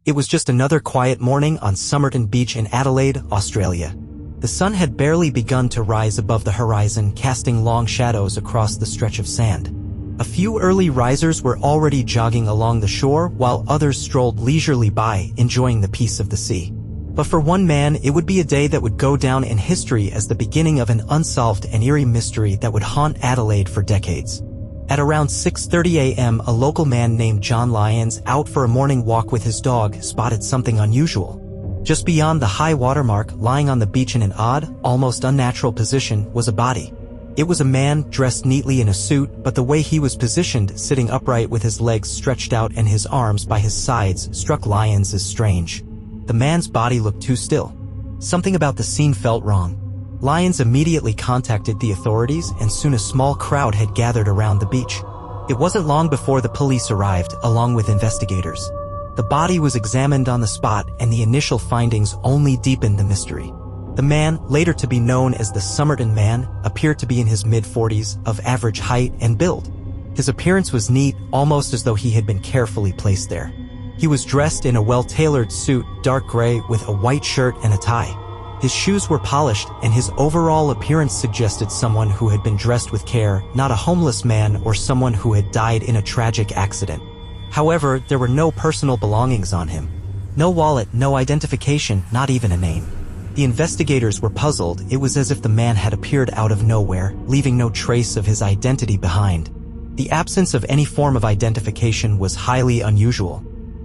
It was just another quiet morning on Somerton Beach in Adelaide, Australia. The sun had barely begun to rise above the horizon, casting long shadows across the stretch of sand. A few early risers were already jogging along the shore, while others strolled leisurely by, enjoying the peace of the sea. But for one man, it would be a day that would go down in history as the beginning of an unsolved and eerie mystery that would haunt Adelaide for decades. At around 6:30 a.m., a local man named John Lyons, out for a morning walk with his dog, spotted something unusual. Just beyond the high water mark, lying on the beach in an odd, almost unnatural position, was a body. It was a man dressed neatly in a suit, but the way he was positioned, sitting upright with his legs stretched out and his arms by his sides, struck Lyons as strange. The man's body looked too still. Something about the scene felt wrong. Lyons immediately contacted the authorities, and soon a small crowd had gathered around the beach. It wasn't long before the police arrived, along with investigators. The body was examined on the spot, and the initial findings only deepened the mystery. The man, later to be known as the Somerton Man, appeared to be in his mid-40s, of average height and build. His appearance was neat, almost as though he had been carefully placed there. He was dressed in a well-tailored suit, dark gray, with a white shirt and a tie. His shoes were polished, and his overall appearance suggested someone who had been dressed with care, not a homeless man or someone who had died in a tragic accident. However, there were no personal belongings on him. No wallet, no identification, not even a name. The investigators were puzzled. It was as if the man had appeared out of nowhere, leaving no trace of his identity behind. The absence of any form of identification was highly unusual.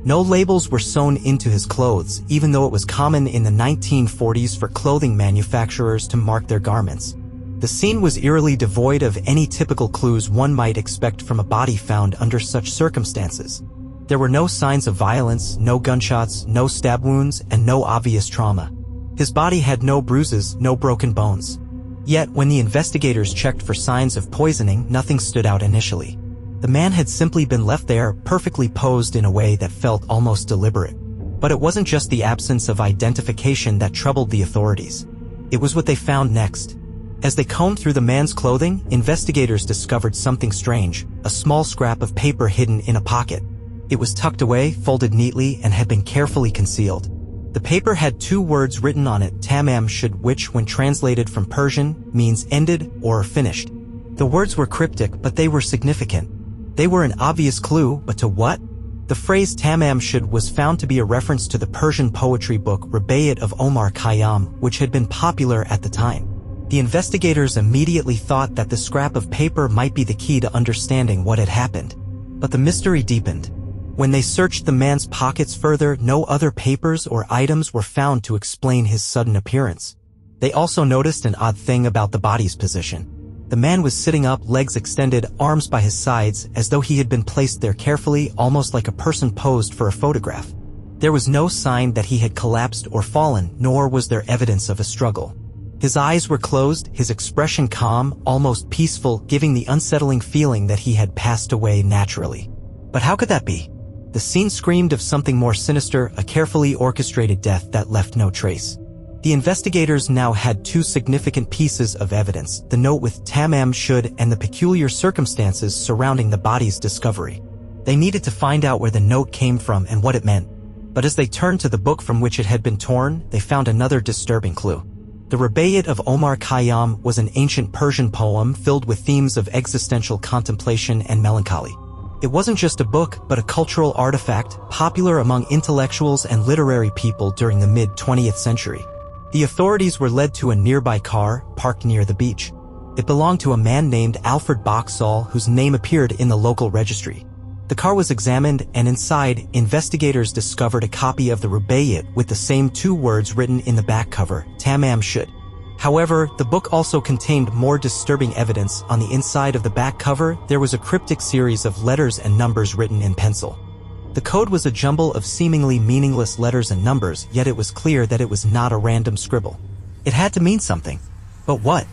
No labels were sewn into his clothes, even though it was common in the 1940s for clothing manufacturers to mark their garments. The scene was eerily devoid of any typical clues one might expect from a body found under such circumstances. There were no signs of violence, no gunshots, no stab wounds, and no obvious trauma. His body had no bruises, no broken bones. Yet, when the investigators checked for signs of poisoning, nothing stood out initially. The man had simply been left there, perfectly posed in a way that felt almost deliberate. But it wasn't just the absence of identification that troubled the authorities. It was what they found next. As they combed through the man's clothing, investigators discovered something strange, a small scrap of paper hidden in a pocket. It was tucked away, folded neatly, and had been carefully concealed. The paper had two words written on it, tamam shud, which, when translated from Persian, means ended or finished. The words were cryptic, but they were significant. They were an obvious clue, but to what? The phrase tamam shud was found to be a reference to the Persian poetry book Rubaiyat of Omar Khayyam, which had been popular at the time. The investigators immediately thought that the scrap of paper might be the key to understanding what had happened. But the mystery deepened. When they searched the man's pockets further, no other papers or items were found to explain his sudden appearance. They also noticed an odd thing about the body's position. The man was sitting up, legs extended, arms by his sides, as though he had been placed there carefully, almost like a person posed for a photograph. There was no sign that he had collapsed or fallen, nor was there evidence of a struggle. His eyes were closed, his expression calm, almost peaceful, giving the unsettling feeling that he had passed away naturally. But how could that be? The scene screamed of something more sinister, a carefully orchestrated death that left no trace. The investigators now had two significant pieces of evidence, the note with tamam shud and the peculiar circumstances surrounding the body's discovery. They needed to find out where the note came from and what it meant. But as they turned to the book from which it had been torn, they found another disturbing clue. The Rubaiyat of Omar Khayyam was an ancient Persian poem filled with themes of existential contemplation and melancholy. It wasn't just a book, but a cultural artifact, popular among intellectuals and literary people during the mid-20th century. The authorities were led to a nearby car, parked near the beach. It belonged to a man named Alfred Boxall, whose name appeared in the local registry. The car was examined, and inside, investigators discovered a copy of the Rubaiyat with the same two words written in the back cover, tamam shud. However, the book also contained more disturbing evidence. On the inside of the back cover, there was a cryptic series of letters and numbers written in pencil. The code was a jumble of seemingly meaningless letters and numbers, yet it was clear that it was not a random scribble. It had to mean something. But what?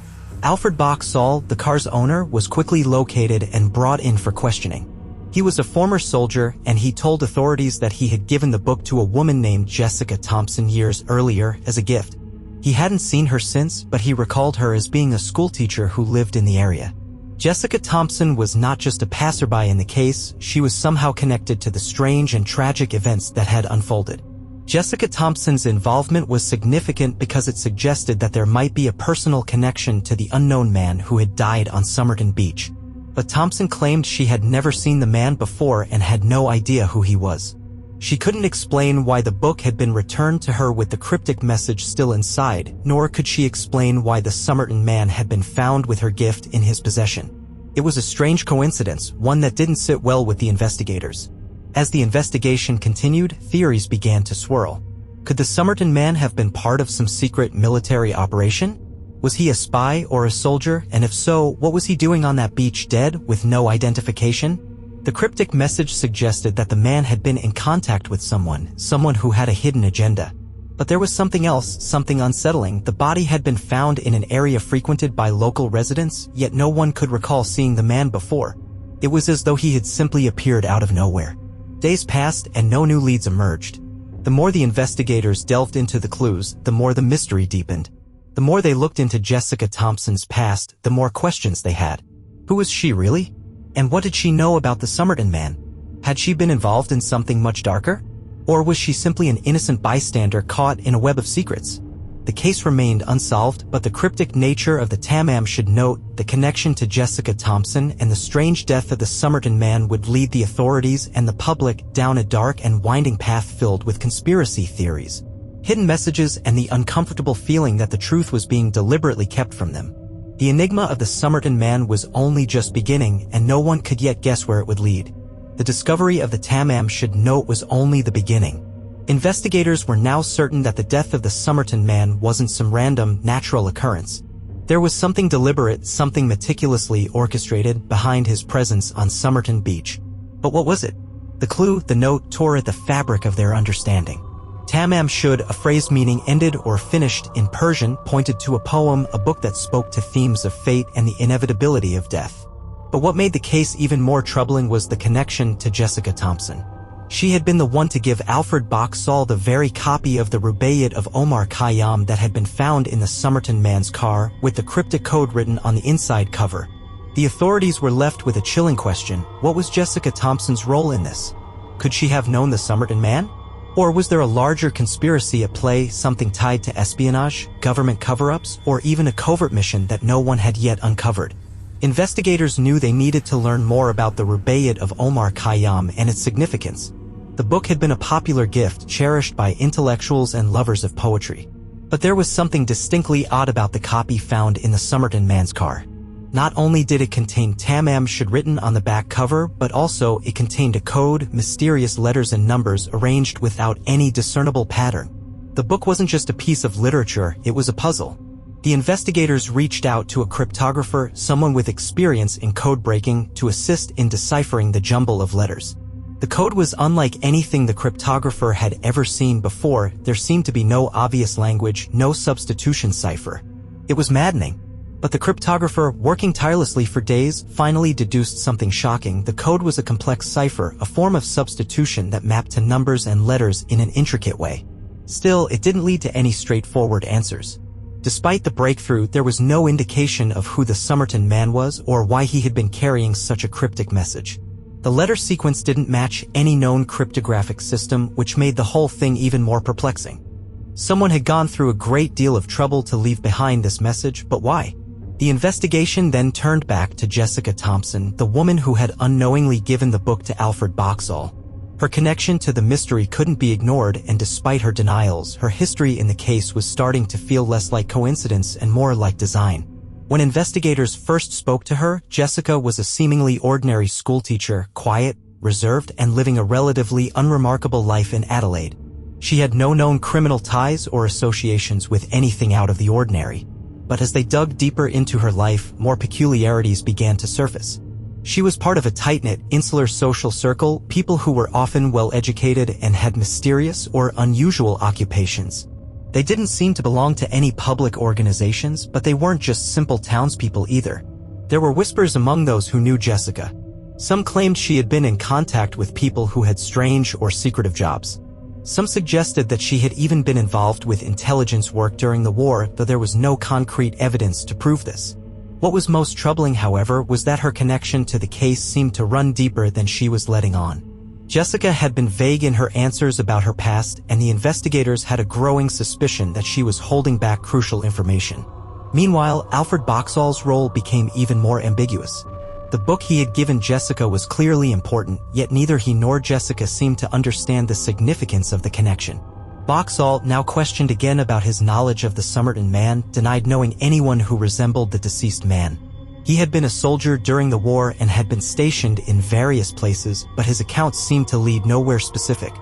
Alfred Boxall, the car's owner, was quickly located and brought in for questioning. He was a former soldier, and he told authorities that he had given the book to a woman named Jessica Thompson years earlier as a gift. He hadn't seen her since, but he recalled her as being a schoolteacher who lived in the area. Jessica Thompson was not just a passerby in the case, she was somehow connected to the strange and tragic events that had unfolded. Jessica Thompson's involvement was significant because it suggested that there might be a personal connection to the unknown man who had died on Somerton Beach. But Thompson claimed she had never seen the man before and had no idea who he was. She couldn't explain why the book had been returned to her with the cryptic message still inside, nor could she explain why the Somerton Man had been found with her gift in his possession. It was a strange coincidence, one that didn't sit well with the investigators. As the investigation continued, theories began to swirl. Could the Somerton Man have been part of some secret military operation? Was he a spy or a soldier, and if so, what was he doing on that beach dead, with no identification? The cryptic message suggested that the man had been in contact with someone who had a hidden agenda. But there was something else, something unsettling. The body had been found in an area frequented by local residents, yet no one could recall seeing the man before. It was as though he had simply appeared out of nowhere. Days passed and no new leads emerged. The more the investigators delved into the clues, the more the mystery deepened. The more they looked into Jessica Thompson's past, the more questions they had. Who was she really? And what did she know about the Somerton Man? Had she been involved in something much darker? Or was she simply an innocent bystander caught in a web of secrets? The case remained unsolved, but the cryptic nature of the tamam should note the connection to Jessica Thompson and the strange death of the Somerton Man would lead the authorities and the public down a dark and winding path filled with conspiracy theories, hidden messages, and the uncomfortable feeling that the truth was being deliberately kept from them. The enigma of the Somerton Man was only just beginning, and no one could yet guess where it would lead. The discovery of the tamam should note was only the beginning. Investigators were now certain that the death of the Somerton Man wasn't some random, natural occurrence. There was something deliberate, something meticulously orchestrated behind his presence on Somerton Beach. But what was it? The clue, the note, tore at the fabric of their understanding. Tamam should, a phrase meaning ended or finished in Persian, pointed to a poem, a book that spoke to themes of fate and the inevitability of death. But what made the case even more troubling was the connection to Jessica Thompson. She had been the one to give Alfred Boxall the very copy of the Rubaiyat of Omar Khayyam that had been found in the Somerton Man's car, with the cryptic code written on the inside cover. The authorities were left with a chilling question: what was Jessica Thompson's role in this? Could she have known the Somerton Man? Or was there a larger conspiracy at play, something tied to espionage, government cover-ups, or even a covert mission that no one had yet uncovered? Investigators knew they needed to learn more about the Rubaiyat of Omar Khayyam and its significance. The book had been a popular gift cherished by intellectuals and lovers of poetry. But there was something distinctly odd about the copy found in the Somerton Man's car. Not only did it contain tamam should written on the back cover, but also it contained a code, mysterious letters and numbers arranged without any discernible pattern. The book wasn't just a piece of literature, it was a puzzle. The investigators reached out to a cryptographer, someone with experience in code breaking, to assist in deciphering the jumble of letters. The code was unlike anything the cryptographer had ever seen before. There seemed to be no obvious language, no substitution cipher. It was maddening. But the cryptographer, working tirelessly for days, finally deduced something shocking. The code was a complex cipher, a form of substitution that mapped to numbers and letters in an intricate way. Still, it didn't lead to any straightforward answers. Despite the breakthrough, there was no indication of who the Somerton Man was or why he had been carrying such a cryptic message. The letter sequence didn't match any known cryptographic system, which made the whole thing even more perplexing. Someone had gone through a great deal of trouble to leave behind this message, but why? The investigation then turned back to Jessica Thompson, the woman who had unknowingly given the book to Alfred Boxall. Her connection to the mystery couldn't be ignored, and despite her denials, her history in the case was starting to feel less like coincidence and more like design. When investigators first spoke to her, Jessica was a seemingly ordinary schoolteacher, quiet, reserved, and living a relatively unremarkable life in Adelaide. She had no known criminal ties or associations with anything out of the ordinary. But as they dug deeper into her life, more peculiarities began to surface. She was part of a tight-knit, insular social circle, people who were often well-educated and had mysterious or unusual occupations. They didn't seem to belong to any public organizations, but they weren't just simple townspeople either. There were whispers among those who knew Jessica. Some claimed she had been in contact with people who had strange or secretive jobs. Some suggested that she had even been involved with intelligence work during the war, though there was no concrete evidence to prove this. What was most troubling, however, was that her connection to the case seemed to run deeper than she was letting on. Jessica had been vague in her answers about her past, and the investigators had a growing suspicion that she was holding back crucial information. Meanwhile, Alfred Boxall's role became even more ambiguous. The book he had given Jessica was clearly important, yet neither he nor Jessica seemed to understand the significance of the connection. Boxall, now questioned again about his knowledge of the Somerton Man, denied knowing anyone who resembled the deceased man. He had been a soldier during the war and had been stationed in various places, but his accounts seemed to lead nowhere specific.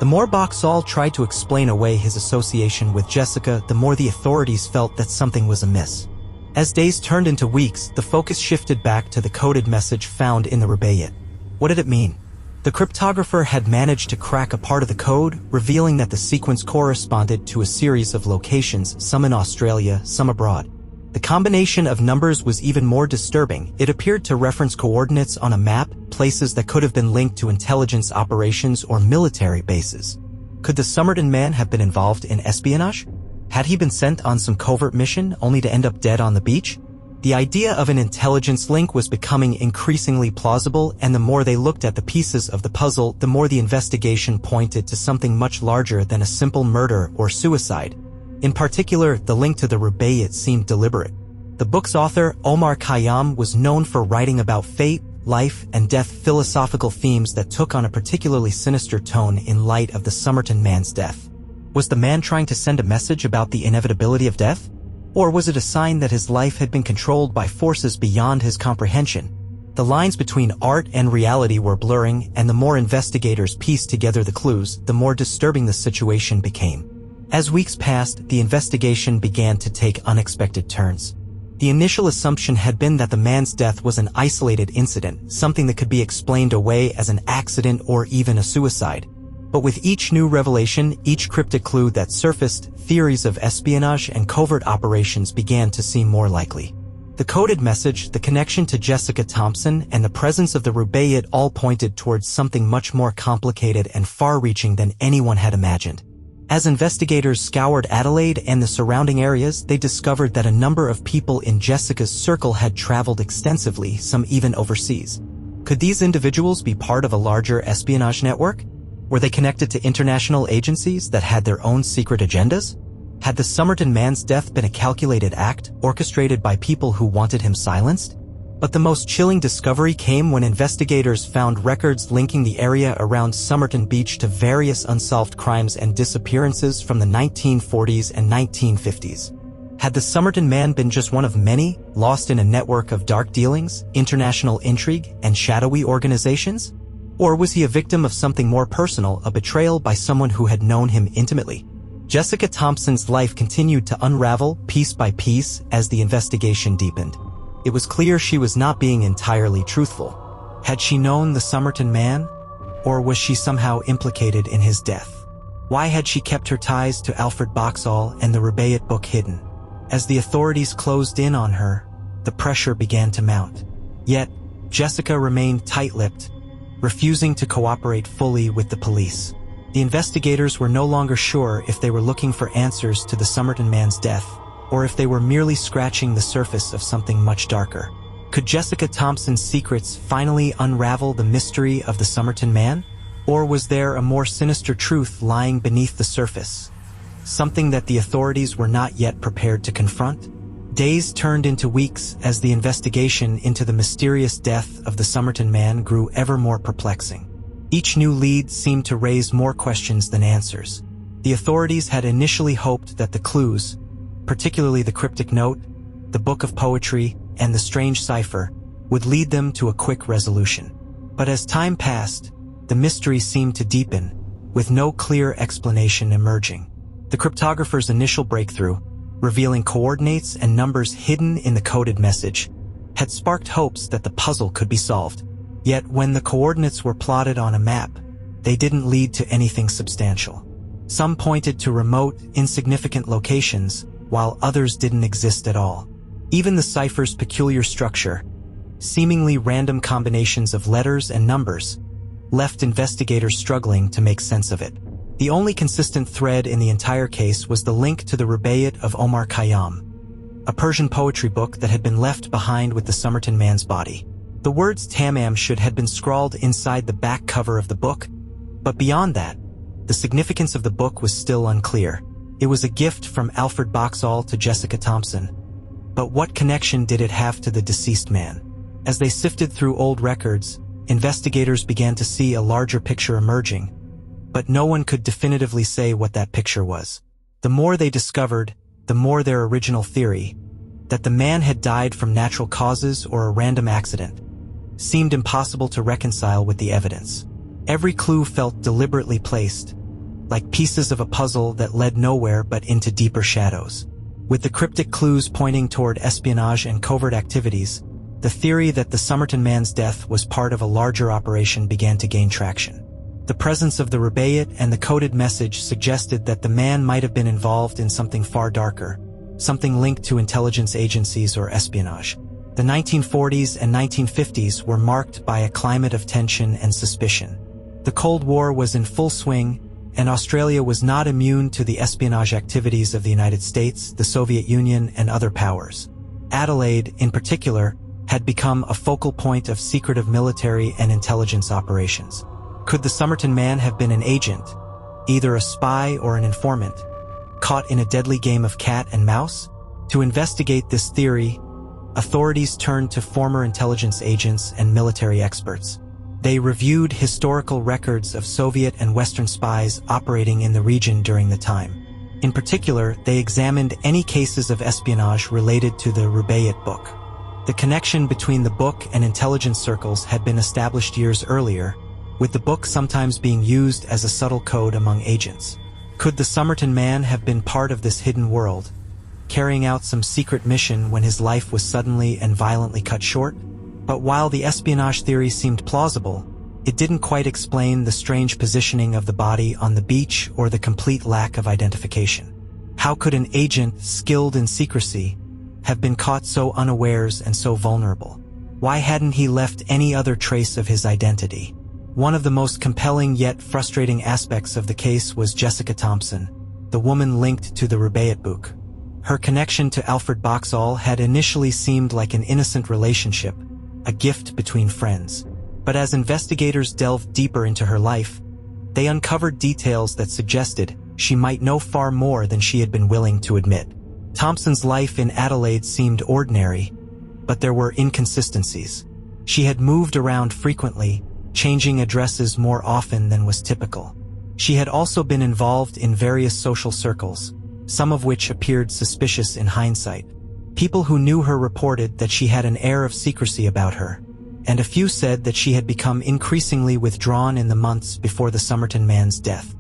The more Boxall tried to explain away his association with Jessica, the more the authorities felt that something was amiss. As days turned into weeks, the focus shifted back to the coded message found in the rubaiyat. What did it mean? The cryptographer had managed to crack a part of the code, revealing that the sequence corresponded to a series of locations, some in Australia, some abroad. The combination of numbers was even more disturbing. It appeared to reference coordinates on a map, places that could have been linked to intelligence operations or military bases. Could the Somerton Man have been involved in espionage? Had he been sent on some covert mission only to end up dead on the beach? The idea of an intelligence link was becoming increasingly plausible, and the more they looked at the pieces of the puzzle, the more the investigation pointed to something much larger than a simple murder or suicide. In particular, the link to the rubaiyat seemed deliberate. The book's author, Omar Khayyam, was known for writing about fate, life, and death, philosophical themes that took on a particularly sinister tone in light of the Somerton Man's death. Was the man trying to send a message about the inevitability of death? Or was it a sign that his life had been controlled by forces beyond his comprehension? The lines between art and reality were blurring, and the more investigators pieced together the clues, the more disturbing the situation became. As weeks passed, the investigation began to take unexpected turns. The initial assumption had been that the man's death was an isolated incident, something that could be explained away as an accident or even a suicide. But with each new revelation, each cryptic clue that surfaced, theories of espionage and covert operations began to seem more likely. The coded message, the connection to Jessica Thompson, and the presence of the rubaiyat all pointed towards something much more complicated and far-reaching than anyone had imagined. As investigators scoured Adelaide and the surrounding areas, they discovered that a number of people in Jessica's circle had traveled extensively, some even overseas. Could these individuals be part of a larger espionage network? Were they connected to international agencies that had their own secret agendas? Had the Somerton Man's death been a calculated act, orchestrated by people who wanted him silenced? But the most chilling discovery came when investigators found records linking the area around Somerton Beach to various unsolved crimes and disappearances from the 1940s and 1950s. Had the Somerton Man been just one of many, lost in a network of dark dealings, international intrigue, and shadowy organizations? Or was he a victim of something more personal, a betrayal by someone who had known him intimately? Jessica Thompson's life continued to unravel piece by piece as the investigation deepened. It was clear she was not being entirely truthful. Had she known the Somerton Man? Or was she somehow implicated in his death? Why had she kept her ties to Alfred Boxall and the rubaiyat book hidden? As the authorities closed in on her, the pressure began to mount. Yet, Jessica remained tight-lipped, refusing to cooperate fully with the police. The investigators were no longer sure if they were looking for answers to the Somerton Man's death, or if they were merely scratching the surface of something much darker. Could Jessica Thompson's secrets finally unravel the mystery of the Somerton Man? Or was there a more sinister truth lying beneath the surface? Something that the authorities were not yet prepared to confront? Days turned into weeks as the investigation into the mysterious death of the Somerton Man grew ever more perplexing. Each new lead seemed to raise more questions than answers. The authorities had initially hoped that the clues, particularly the cryptic note, the book of poetry, and the strange cipher, would lead them to a quick resolution. But as time passed, the mystery seemed to deepen, with no clear explanation emerging. The cryptographer's initial breakthrough, revealing coordinates and numbers hidden in the coded message, had sparked hopes that the puzzle could be solved. Yet when the coordinates were plotted on a map, they didn't lead to anything substantial. Some pointed to remote, insignificant locations, while others didn't exist at all. Even the cipher's peculiar structure, seemingly random combinations of letters and numbers, left investigators struggling to make sense of it. The only consistent thread in the entire case was the link to the rubaiyat of Omar Khayyam. a Persian poetry book that had been left behind with the Somerton Man's body. The words Tamam should had been scrawled inside the back cover of the book, but beyond that, the significance of the book was still unclear. It was a gift from Alfred Boxall to Jessica Thompson. But what connection did it have to the deceased man? As they sifted through old records, investigators began to see a larger picture emerging, but no one could definitively say what that picture was. The more they discovered, the more their original theory, that the man had died from natural causes or a random accident, seemed impossible to reconcile with the evidence. Every clue felt deliberately placed, like pieces of a puzzle that led nowhere but into deeper shadows. With the cryptic clues pointing toward espionage and covert activities, the theory that the Somerton Man's death was part of a larger operation began to gain traction. The presence of the rubaiyat and the coded message suggested that the man might have been involved in something far darker, something linked to intelligence agencies or espionage. The 1940s and 1950s were marked by a climate of tension and suspicion. The Cold War was in full swing, and Australia was not immune to the espionage activities of the United States, the Soviet Union, and other powers. Adelaide, in particular, had become a focal point of secretive military and intelligence operations. Could the Somerton Man have been an agent, either a spy or an informant, caught in a deadly game of cat and mouse? To investigate this theory, authorities turned to former intelligence agents and military experts. They reviewed historical records of Soviet and Western spies operating in the region during the time. In particular, they examined any cases of espionage related to the rubaiyat book. The connection between the book and intelligence circles had been established years earlier, with the book sometimes being used as a subtle code among agents. Could the Somerton Man have been part of this hidden world, carrying out some secret mission when his life was suddenly and violently cut short? But while the espionage theory seemed plausible, it didn't quite explain the strange positioning of the body on the beach or the complete lack of identification. How could an agent skilled in secrecy have been caught so unawares and so vulnerable? Why hadn't he left any other trace of his identity? One of the most compelling yet frustrating aspects of the case was Jessica Thompson, the woman linked to the rubaiyat book. Her connection to Alfred Boxall had initially seemed like an innocent relationship, a gift between friends. But as investigators delved deeper into her life, they uncovered details that suggested she might know far more than she had been willing to admit. Thompson's life in Adelaide seemed ordinary, but there were inconsistencies. She had moved around frequently, changing addresses more often than was typical. She had also been involved in various social circles, some of which appeared suspicious in hindsight. People who knew her reported that she had an air of secrecy about her, and a few said that she had become increasingly withdrawn in the months before the Somerton Man's death.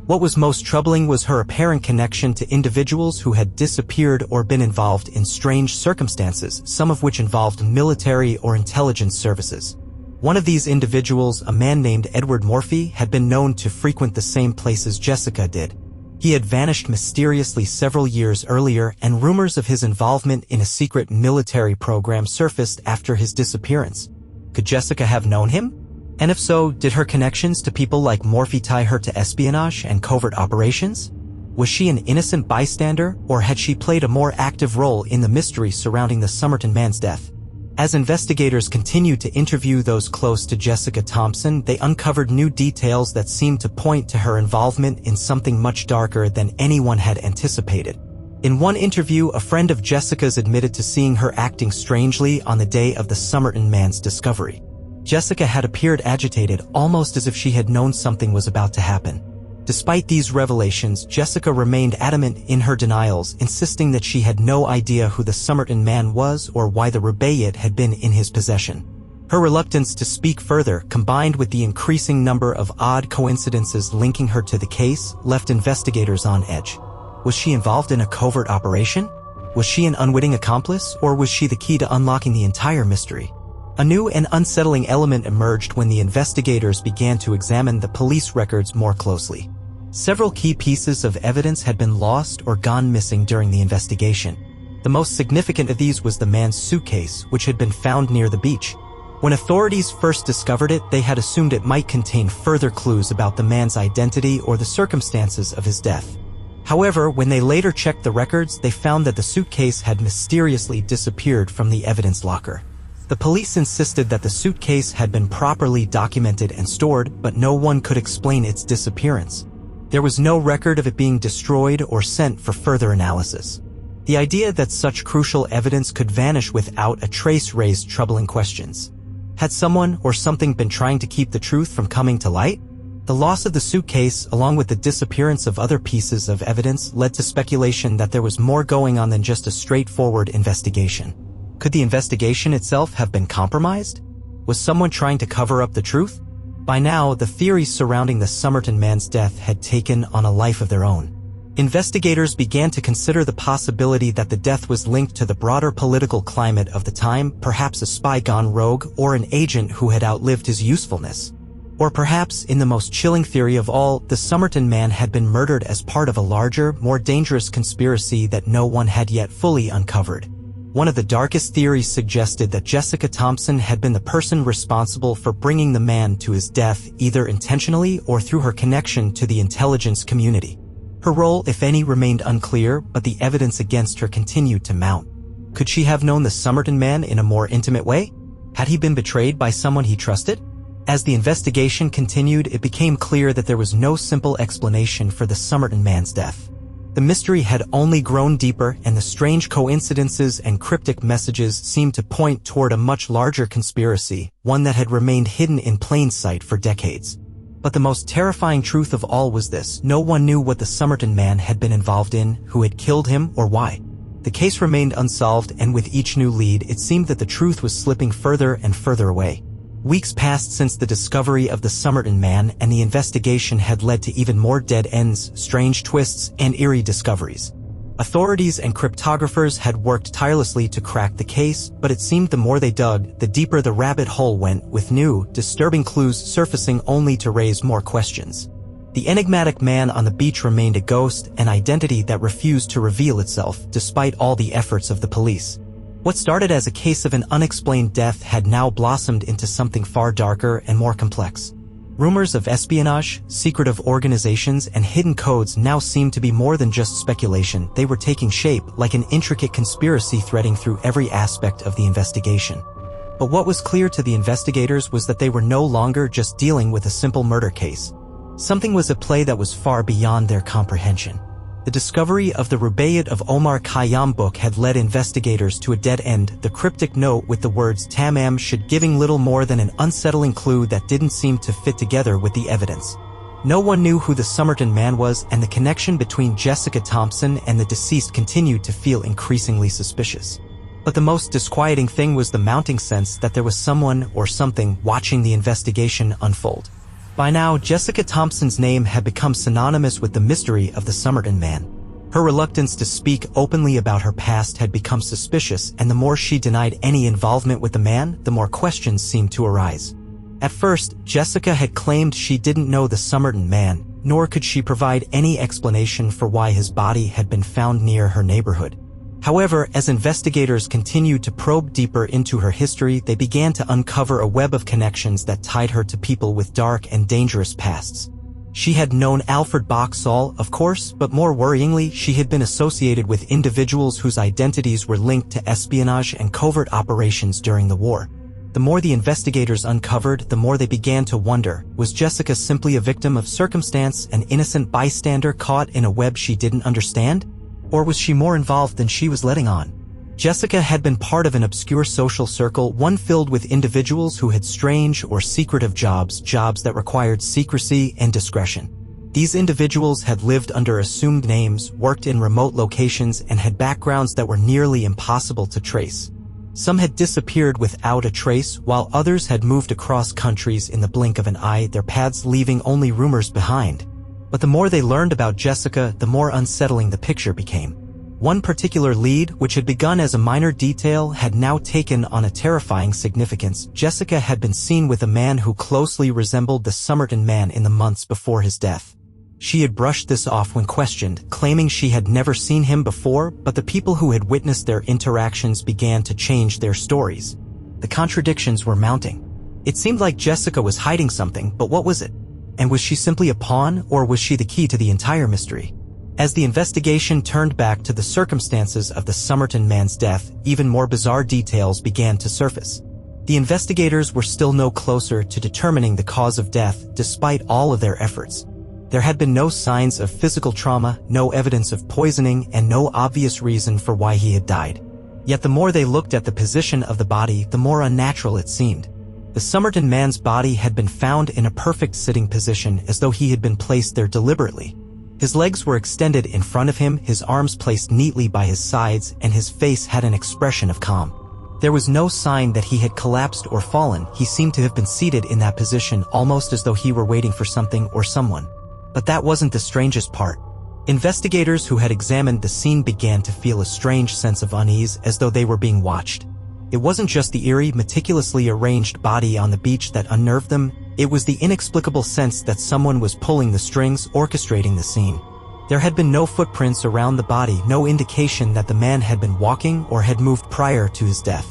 What was most troubling was her apparent connection to individuals who had disappeared or been involved in strange circumstances, some of which involved military or intelligence services. One of these individuals, a man named Edward Morphy, had been known to frequent the same places Jessica did. He had vanished mysteriously several years earlier, and rumors of his involvement in a secret military program surfaced after his disappearance. Could Jessica have known him? And if so, did her connections to people like Morphy tie her to espionage and covert operations? Was she an innocent bystander, or had she played a more active role in the mystery surrounding the Somerton Man's death? As investigators continued to interview those close to Jessica Thompson, they uncovered new details that seemed to point to her involvement in something much darker than anyone had anticipated. In one interview, a friend of Jessica's admitted to seeing her acting strangely on the day of the Somerton Man's discovery. Jessica had appeared agitated, almost as if she had known something was about to happen. Despite these revelations, Jessica remained adamant in her denials, insisting that she had no idea who the Somerton Man was or why the rubaiyat had been in his possession. Her reluctance to speak further, combined with the increasing number of odd coincidences linking her to the case, left investigators on edge. Was she involved in a covert operation? Was she an unwitting accomplice, or was she the key to unlocking the entire mystery? A new and unsettling element emerged when the investigators began to examine the police records more closely. Several key pieces of evidence had been lost or gone missing during the investigation. The most significant of these was the man's suitcase, which had been found near the beach. When authorities first discovered it, they had assumed it might contain further clues about the man's identity or the circumstances of his death. However, when they later checked the records, they found that the suitcase had mysteriously disappeared from the evidence locker. The police insisted that the suitcase had been properly documented and stored, but no one could explain its disappearance. There was no record of it being destroyed or sent for further analysis. The idea that such crucial evidence could vanish without a trace raised troubling questions. Had someone or something been trying to keep the truth from coming to light? The loss of the suitcase, along with the disappearance of other pieces of evidence, led to speculation that there was more going on than just a straightforward investigation. Could the investigation itself have been compromised? Was someone trying to cover up the truth? By now, the theories surrounding the Somerton man's death had taken on a life of their own. Investigators began to consider the possibility that the death was linked to the broader political climate of the time, perhaps a spy gone rogue or an agent who had outlived his usefulness. Or perhaps, in the most chilling theory of all, the Somerton man had been murdered as part of a larger, more dangerous conspiracy that no one had yet fully uncovered. One of the darkest theories suggested that Jessica Thompson had been the person responsible for bringing the man to his death, either intentionally or through her connection to the intelligence community. Her role, if any, remained unclear, but the evidence against her continued to mount. Could she have known the Somerton man in a more intimate way? Had he been betrayed by someone he trusted? As the investigation continued, it became clear that there was no simple explanation for the Somerton man's death. The mystery had only grown deeper, and the strange coincidences and cryptic messages seemed to point toward a much larger conspiracy, one that had remained hidden in plain sight for decades. But the most terrifying truth of all was this: no one knew what the Somerton man had been involved in, who had killed him, or why. The case remained unsolved, and with each new lead, it seemed that the truth was slipping further and further away. Weeks passed since the discovery of the Somerton man, and the investigation had led to even more dead ends, strange twists, and eerie discoveries. Authorities and cryptographers had worked tirelessly to crack the case, but it seemed the more they dug, the deeper the rabbit hole went, with new, disturbing clues surfacing only to raise more questions. The enigmatic man on the beach remained a ghost, an identity that refused to reveal itself, despite all the efforts of the police. What started as a case of an unexplained death had now blossomed into something far darker and more complex. Rumors of espionage, secretive organizations, and hidden codes now seemed to be more than just speculation. They were taking shape, like an intricate conspiracy threading through every aspect of the investigation. But what was clear to the investigators was that they were no longer just dealing with a simple murder case. Something was at play that was far beyond their comprehension. The discovery of the Rubaiyat of Omar Khayyam book had led investigators to a dead end, the cryptic note with the words Tamam should giving little more than an unsettling clue that didn't seem to fit together with the evidence. No one knew who the Somerton man was, and the connection between Jessica Thompson and the deceased continued to feel increasingly suspicious. But the most disquieting thing was the mounting sense that there was someone or something watching the investigation unfold. By now, Jessica Thompson's name had become synonymous with the mystery of the Somerton man. Her reluctance to speak openly about her past had become suspicious, and the more she denied any involvement with the man, the more questions seemed to arise. At first, Jessica had claimed she didn't know the Somerton man, nor could she provide any explanation for why his body had been found near her neighborhood. However, as investigators continued to probe deeper into her history, they began to uncover a web of connections that tied her to people with dark and dangerous pasts. She had known Alfred Boxall, of course, but more worryingly, she had been associated with individuals whose identities were linked to espionage and covert operations during the war. The more the investigators uncovered, the more they began to wonder, was Jessica simply a victim of circumstance, an innocent bystander caught in a web she didn't understand? Or was she more involved than she was letting on? Jessica had been part of an obscure social circle, one filled with individuals who had strange or secretive jobs that required secrecy and discretion. These individuals had lived under assumed names, worked in remote locations, and had backgrounds that were nearly impossible to trace. Some had disappeared without a trace, while others had moved across countries in the blink of an eye, their paths leaving only rumors behind. But the more they learned about Jessica, the more unsettling the picture became. One particular lead, which had begun as a minor detail, had now taken on a terrifying significance. Jessica had been seen with a man who closely resembled the Somerton man in the months before his death. She had brushed this off when questioned, claiming she had never seen him before, but the people who had witnessed their interactions began to change their stories. The contradictions were mounting. It seemed like Jessica was hiding something, but what was it? And was she simply a pawn, or was she the key to the entire mystery? As the investigation turned back to the circumstances of the Somerton man's death, even more bizarre details began to surface. The investigators were still no closer to determining the cause of death despite all of their efforts. There had been no signs of physical trauma, no evidence of poisoning, and no obvious reason for why he had died. Yet the more they looked at the position of the body, the more unnatural it seemed. The Somerton man's body had been found in a perfect sitting position, as though he had been placed there deliberately. His legs were extended in front of him, his arms placed neatly by his sides, and his face had an expression of calm. There was no sign that he had collapsed or fallen. He seemed to have been seated in that position, almost as though he were waiting for something or someone. But that wasn't the strangest part. Investigators who had examined the scene began to feel a strange sense of unease, as though they were being watched. It wasn't just the eerie, meticulously arranged body on the beach that unnerved them. It was the inexplicable sense that someone was pulling the strings, orchestrating the scene. There had been no footprints around the body, no indication that the man had been walking or had moved prior to his death.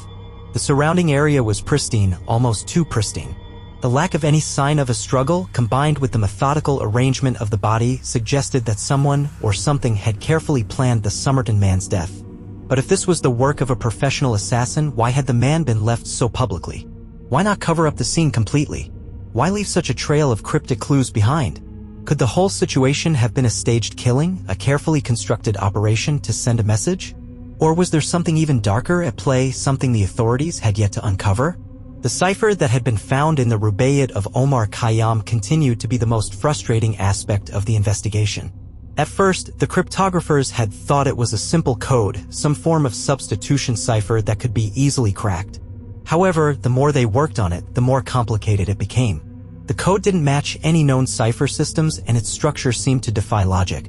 The surrounding area was pristine, almost too pristine. The lack of any sign of a struggle, combined with the methodical arrangement of the body, suggested that someone or something had carefully planned the Somerton man's death. But if this was the work of a professional assassin, why had the man been left so publicly? Why not cover up the scene completely? Why leave such a trail of cryptic clues behind? Could the whole situation have been a staged killing, a carefully constructed operation to send a message? Or was there something even darker at play, something the authorities had yet to uncover? The cipher that had been found in the Rubaiyat of Omar Khayyam continued to be the most frustrating aspect of the investigation. At first, the cryptographers had thought it was a simple code, some form of substitution cipher that could be easily cracked. However, the more they worked on it, the more complicated it became. The code didn't match any known cipher systems, and its structure seemed to defy logic.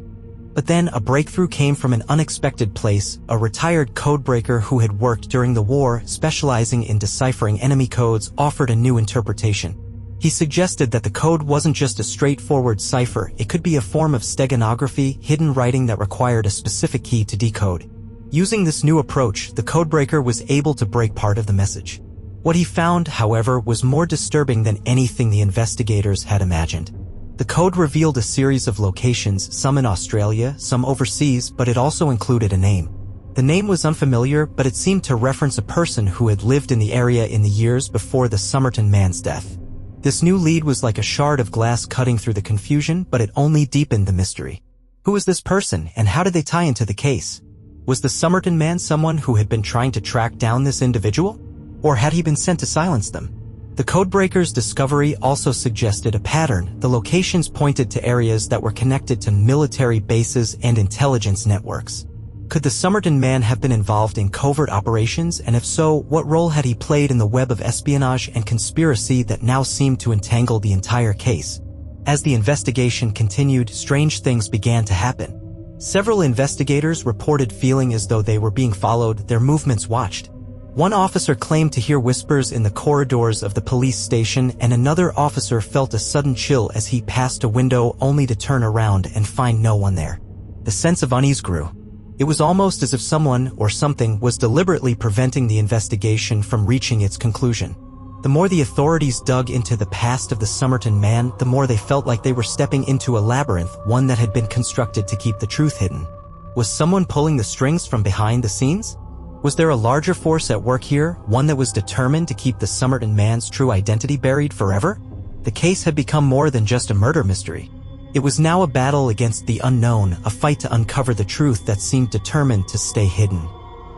But then a breakthrough came from an unexpected place. A retired codebreaker who had worked during the war, specializing in deciphering enemy codes, offered a new interpretation. He suggested that the code wasn't just a straightforward cipher, it could be a form of steganography, hidden writing that required a specific key to decode. Using this new approach, the codebreaker was able to break part of the message. What he found, however, was more disturbing than anything the investigators had imagined. The code revealed a series of locations, some in Australia, some overseas, but it also included a name. The name was unfamiliar, but it seemed to reference a person who had lived in the area in the years before the Somerton man's death. This new lead was like a shard of glass cutting through the confusion, but it only deepened the mystery. Who was this person, and how did they tie into the case? Was the Somerton man someone who had been trying to track down this individual? Or had he been sent to silence them? The codebreaker's discovery also suggested a pattern. The locations pointed to areas that were connected to military bases and intelligence networks. Could the Somerton man have been involved in covert operations, and if so, what role had he played in the web of espionage and conspiracy that now seemed to entangle the entire case? As the investigation continued, strange things began to happen. Several investigators reported feeling as though they were being followed, their movements watched. One officer claimed to hear whispers in the corridors of the police station, and another officer felt a sudden chill as he passed a window only to turn around and find no one there. The sense of unease grew. It was almost as if someone or something was deliberately preventing the investigation from reaching its conclusion. The more the authorities dug into the past of the Somerton man, the more they felt like they were stepping into a labyrinth, one that had been constructed to keep the truth hidden. Was someone pulling the strings from behind the scenes? Was there a larger force at work here, one that was determined to keep the Somerton man's true identity buried forever? The case had become more than just a murder mystery. It was now a battle against the unknown, a fight to uncover the truth that seemed determined to stay hidden.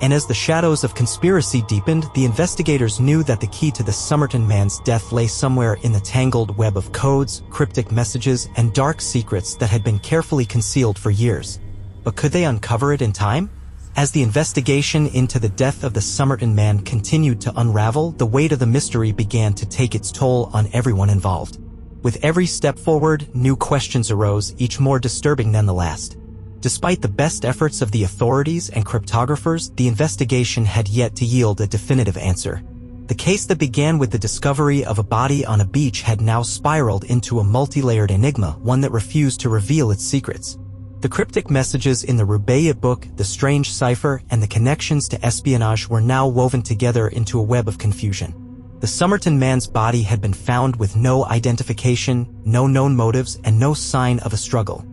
And as the shadows of conspiracy deepened, the investigators knew that the key to the Somerton man's death lay somewhere in the tangled web of codes, cryptic messages, and dark secrets that had been carefully concealed for years. But could they uncover it in time? As the investigation into the death of the Somerton man continued to unravel, the weight of the mystery began to take its toll on everyone involved. With every step forward, new questions arose, each more disturbing than the last. Despite the best efforts of the authorities and cryptographers, the investigation had yet to yield a definitive answer. The case that began with the discovery of a body on a beach had now spiraled into a multi-layered enigma, one that refused to reveal its secrets. The cryptic messages in the Rubaiyat book, the strange cipher, and the connections to espionage were now woven together into a web of confusion. The Somerton man's body had been found with no identification, no known motives, and no sign of a struggle.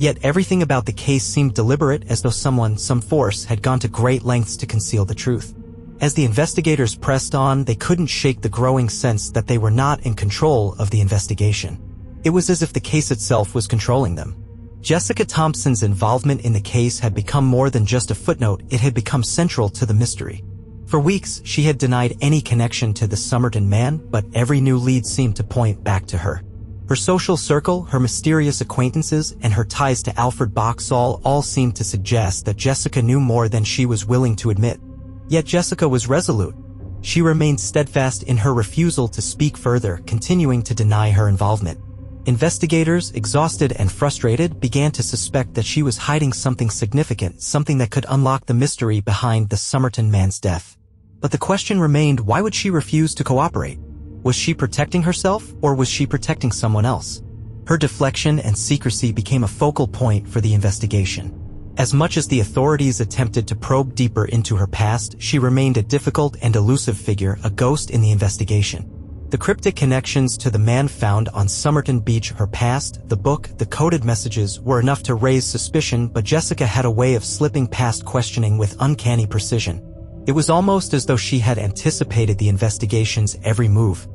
Yet everything about the case seemed deliberate, as though some force had gone to great lengths to conceal the truth. As the investigators pressed on, they couldn't shake the growing sense that they were not in control of the investigation. It was as if the case itself was controlling them. Jessica Thompson's involvement in the case had become more than just a footnote, it had become central to the mystery. For weeks, she had denied any connection to the Somerton Man, but every new lead seemed to point back to her. Her social circle, her mysterious acquaintances, and her ties to Alfred Boxall all seemed to suggest that Jessica knew more than she was willing to admit. Yet Jessica was resolute. She remained steadfast in her refusal to speak further, continuing to deny her involvement. Investigators, exhausted and frustrated, began to suspect that she was hiding something significant, something that could unlock the mystery behind the Somerton Man's death. But the question remained, why would she refuse to cooperate? Was she protecting herself, or was she protecting someone else? Her deflection and secrecy became a focal point for the investigation. As much as the authorities attempted to probe deeper into her past, she remained a difficult and elusive figure, a ghost in the investigation. The cryptic connections to the man found on Somerton Beach, her past, the book, the coded messages, were enough to raise suspicion, but Jessica had a way of slipping past questioning with uncanny precision. It was almost as though she had anticipated the investigation's every move.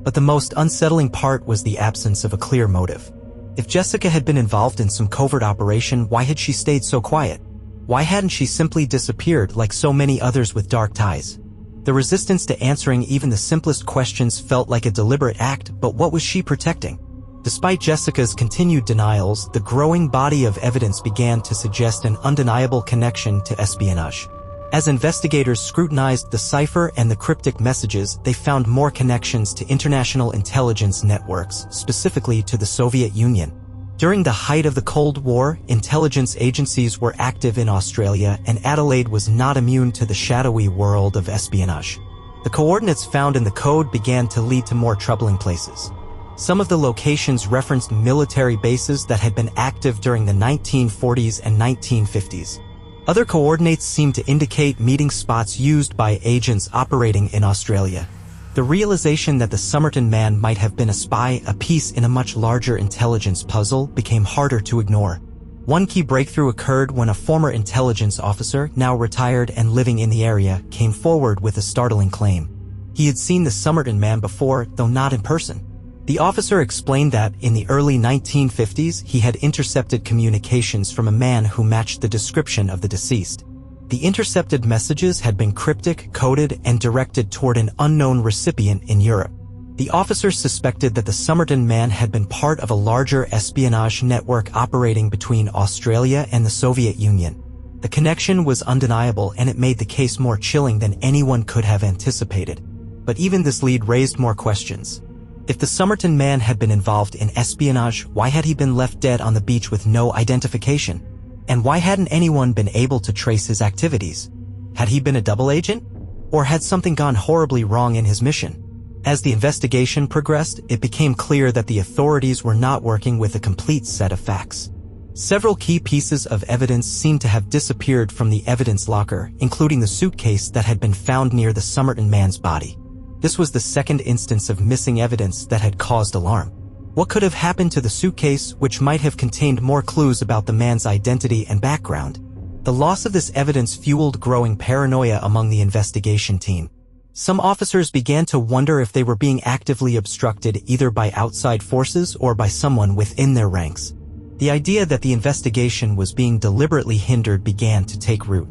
But the most unsettling part was the absence of a clear motive. If Jessica had been involved in some covert operation, why had she stayed so quiet? Why hadn't she simply disappeared like so many others with dark ties? The resistance to answering even the simplest questions felt like a deliberate act, but what was she protecting? Despite Jessica's continued denials, the growing body of evidence began to suggest an undeniable connection to espionage. As investigators scrutinized the cipher and the cryptic messages, they found more connections to international intelligence networks, specifically to the Soviet Union. During the height of the Cold War, intelligence agencies were active in Australia, and Adelaide was not immune to the shadowy world of espionage. The coordinates found in the code began to lead to more troubling places. Some of the locations referenced military bases that had been active during the 1940s and 1950s. Other coordinates seemed to indicate meeting spots used by agents operating in Australia. The realization that the Somerton Man might have been a spy, a piece in a much larger intelligence puzzle, became harder to ignore. One key breakthrough occurred when a former intelligence officer, now retired and living in the area, came forward with a startling claim. He had seen the Somerton Man before, though not in person. The officer explained that, in the early 1950s, he had intercepted communications from a man who matched the description of the deceased. The intercepted messages had been cryptic, coded, and directed toward an unknown recipient in Europe. The officer suspected that the Somerton Man had been part of a larger espionage network operating between Australia and the Soviet Union. The connection was undeniable, and it made the case more chilling than anyone could have anticipated. But even this lead raised more questions. If the Somerton Man had been involved in espionage, why had he been left dead on the beach with no identification? And why hadn't anyone been able to trace his activities? Had he been a double agent? Or had something gone horribly wrong in his mission? As the investigation progressed, it became clear that the authorities were not working with a complete set of facts. Several key pieces of evidence seemed to have disappeared from the evidence locker, including the suitcase that had been found near the Somerton Man's body. This was the second instance of missing evidence that had caused alarm. What could have happened to the suitcase, which might have contained more clues about the man's identity and background? The loss of this evidence fueled growing paranoia among the investigation team. Some officers began to wonder if they were being actively obstructed either by outside forces or by someone within their ranks. The idea that the investigation was being deliberately hindered began to take root.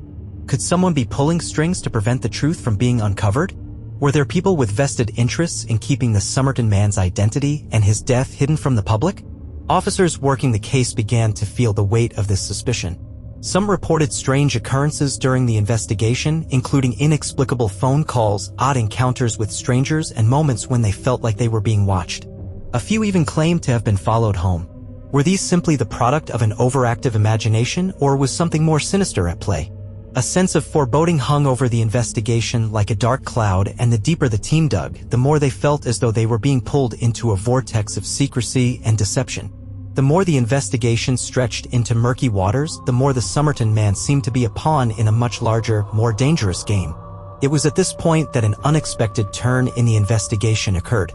Could someone be pulling strings to prevent the truth from being uncovered? Were there people with vested interests in keeping the Somerton Man's identity and his death hidden from the public? Officers working the case began to feel the weight of this suspicion. Some reported strange occurrences during the investigation, including inexplicable phone calls, odd encounters with strangers, and moments when they felt like they were being watched. A few even claimed to have been followed home. Were these simply the product of an overactive imagination, or was something more sinister at play? A sense of foreboding hung over the investigation like a dark cloud, and the deeper the team dug, the more they felt as though they were being pulled into a vortex of secrecy and deception. The more the investigation stretched into murky waters, the more the Somerton Man seemed to be a pawn in a much larger, more dangerous game. It was at this point that an unexpected turn in the investigation occurred.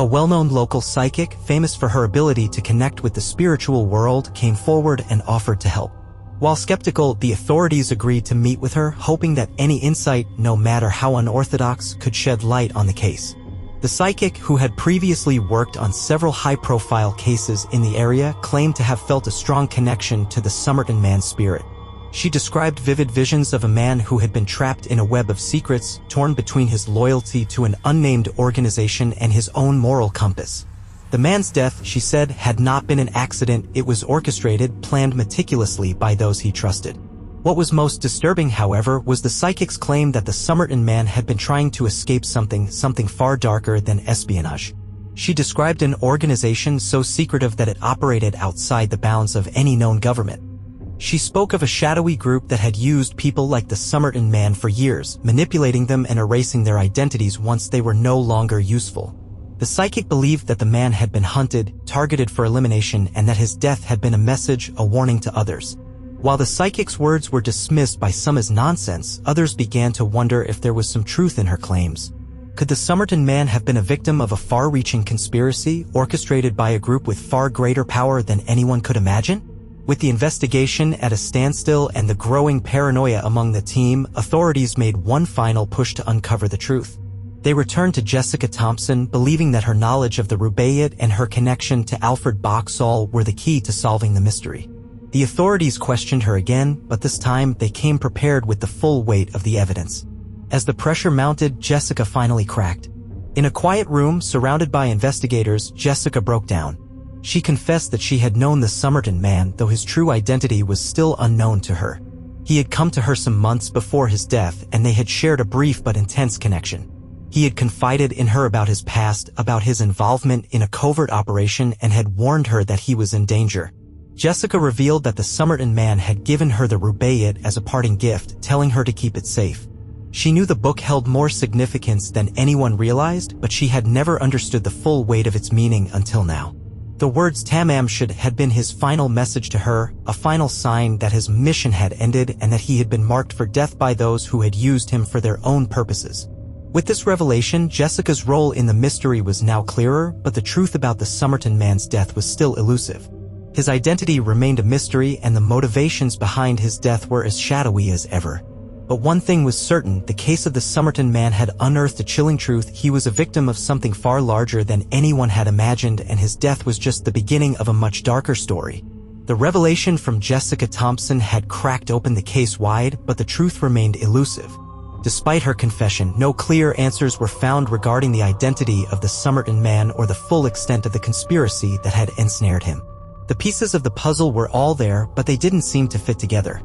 A well-known local psychic, famous for her ability to connect with the spiritual world, came forward and offered to help. While skeptical, the authorities agreed to meet with her, hoping that any insight, no matter how unorthodox, could shed light on the case. The psychic, who had previously worked on several high-profile cases in the area, claimed to have felt a strong connection to the Somerton Man spirit. She described vivid visions of a man who had been trapped in a web of secrets, torn between his loyalty to an unnamed organization and his own moral compass. The man's death, she said, had not been an accident. It was orchestrated, planned meticulously by those he trusted. What was most disturbing, however, was the psychic's claim that the Somerton Man had been trying to escape something far darker than espionage. She described an organization so secretive that it operated outside the bounds of any known government. She spoke of a shadowy group that had used people like the Somerton Man for years, manipulating them and erasing their identities once they were no longer useful. The psychic believed that the man had been hunted, targeted for elimination, and that his death had been a message, a warning to others. While the psychic's words were dismissed by some as nonsense, others began to wonder if there was some truth in her claims. Could the Somerton Man have been a victim of a far-reaching conspiracy, orchestrated by a group with far greater power than anyone could imagine? With the investigation at a standstill and the growing paranoia among the team, authorities made one final push to uncover the truth. They returned to Jessica Thompson, believing that her knowledge of the Rubaiyat and her connection to Alfred Boxall were the key to solving the mystery. The authorities questioned her again, but this time they came prepared with the full weight of the evidence. As the pressure mounted, Jessica finally cracked. In a quiet room surrounded by investigators, Jessica broke down. She confessed that she had known the Somerton Man, though his true identity was still unknown to her. He had come to her some months before his death, and they had shared a brief but intense connection. He had confided in her about his past, about his involvement in a covert operation, and had warned her that he was in danger. Jessica revealed that the Somerton Man had given her the Rubaiyat as a parting gift, telling her to keep it safe. She knew the book held more significance than anyone realized, but she had never understood the full weight of its meaning until now. The words Tamam Shud had been his final message to her, a final sign that his mission had ended and that he had been marked for death by those who had used him for their own purposes. With this revelation, Jessica's role in the mystery was now clearer, but the truth about the Somerton Man's death was still elusive. His identity remained a mystery, and the motivations behind his death were as shadowy as ever. But one thing was certain: the case of the Somerton Man had unearthed a chilling truth. He was a victim of something far larger than anyone had imagined, and his death was just the beginning of a much darker story. The revelation from Jessica Thompson had cracked open the case wide, but the truth remained elusive. Despite her confession, no clear answers were found regarding the identity of the Somerton Man or the full extent of the conspiracy that had ensnared him. The pieces of the puzzle were all there, but they didn't seem to fit together.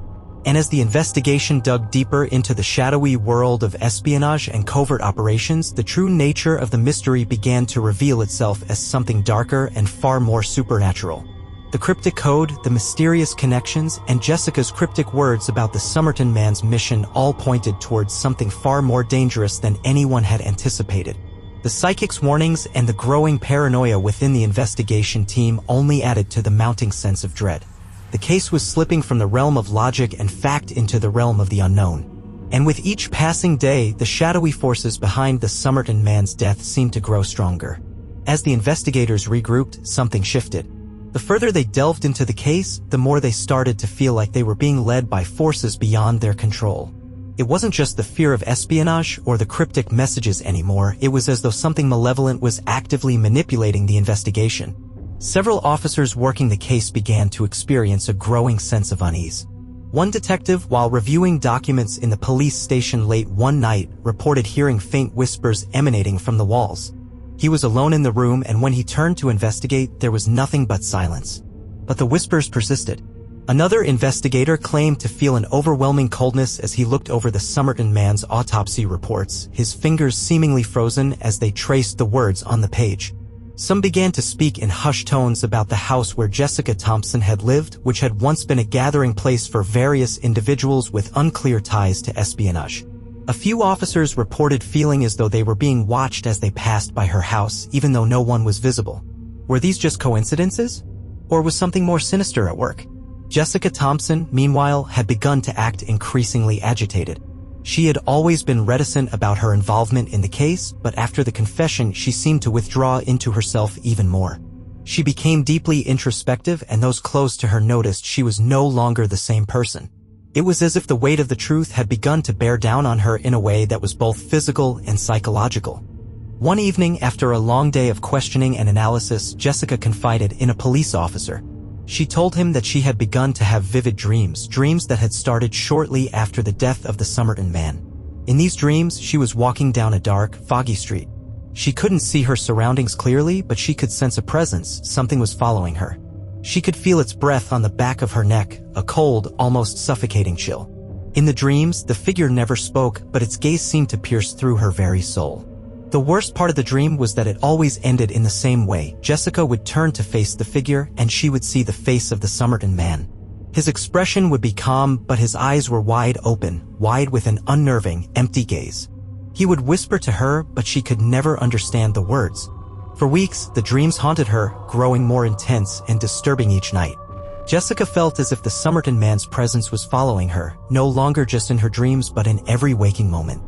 And as the investigation dug deeper into the shadowy world of espionage and covert operations, the true nature of the mystery began to reveal itself as something darker and far more supernatural. The cryptic code, the mysterious connections, and Jessica's cryptic words about the Somerton Man's mission all pointed towards something far more dangerous than anyone had anticipated. The psychic's warnings and the growing paranoia within the investigation team only added to the mounting sense of dread. The case was slipping from the realm of logic and fact into the realm of the unknown. And with each passing day, the shadowy forces behind the Somerton Man's death seemed to grow stronger. As the investigators regrouped, something shifted. The further they delved into the case, the more they started to feel like they were being led by forces beyond their control. It wasn't just the fear of espionage or the cryptic messages anymore. It was as though something malevolent was actively manipulating the investigation. Several officers working the case began to experience a growing sense of unease. One detective, while reviewing documents in the police station late one night, reported hearing faint whispers emanating from the walls. He was alone in the room, and when he turned to investigate, there was nothing but silence. But the whispers persisted. Another investigator claimed to feel an overwhelming coldness as he looked over the Somerton Man's autopsy reports, his fingers seemingly frozen as they traced the words on the page. Some began to speak in hushed tones about the house where Jessica Thompson had lived, which had once been a gathering place for various individuals with unclear ties to espionage. A few officers reported feeling as though they were being watched as they passed by her house, even though no one was visible. Were these just coincidences? Or was something more sinister at work? Jessica Thompson, meanwhile, had begun to act increasingly agitated. She had always been reticent about her involvement in the case, but after the confession she seemed to withdraw into herself even more. She became deeply introspective, and those close to her noticed she was no longer the same person. It was as if the weight of the truth had begun to bear down on her in a way that was both physical and psychological. One evening, after a long day of questioning and analysis, Jessica confided in a police officer. She told him that she had begun to have vivid dreams that had started shortly after the death of the Somerton Man. In these dreams, she was walking down a dark, foggy street. She couldn't see her surroundings clearly, but she could sense a presence. Something was following her. She could feel its breath on the back of her neck, a cold, almost suffocating chill. In the dreams, the figure never spoke, but its gaze seemed to pierce through her very soul. The worst part of the dream was that it always ended in the same way. Jessica would turn to face the figure, and she would see the face of the Somerton Man. His expression would be calm, but his eyes were wide open, wide with an unnerving, empty gaze. He would whisper to her, but she could never understand the words. For weeks, the dreams haunted her, growing more intense and disturbing each night. Jessica felt as if the Somerton Man's presence was following her, no longer just in her dreams but in every waking moment.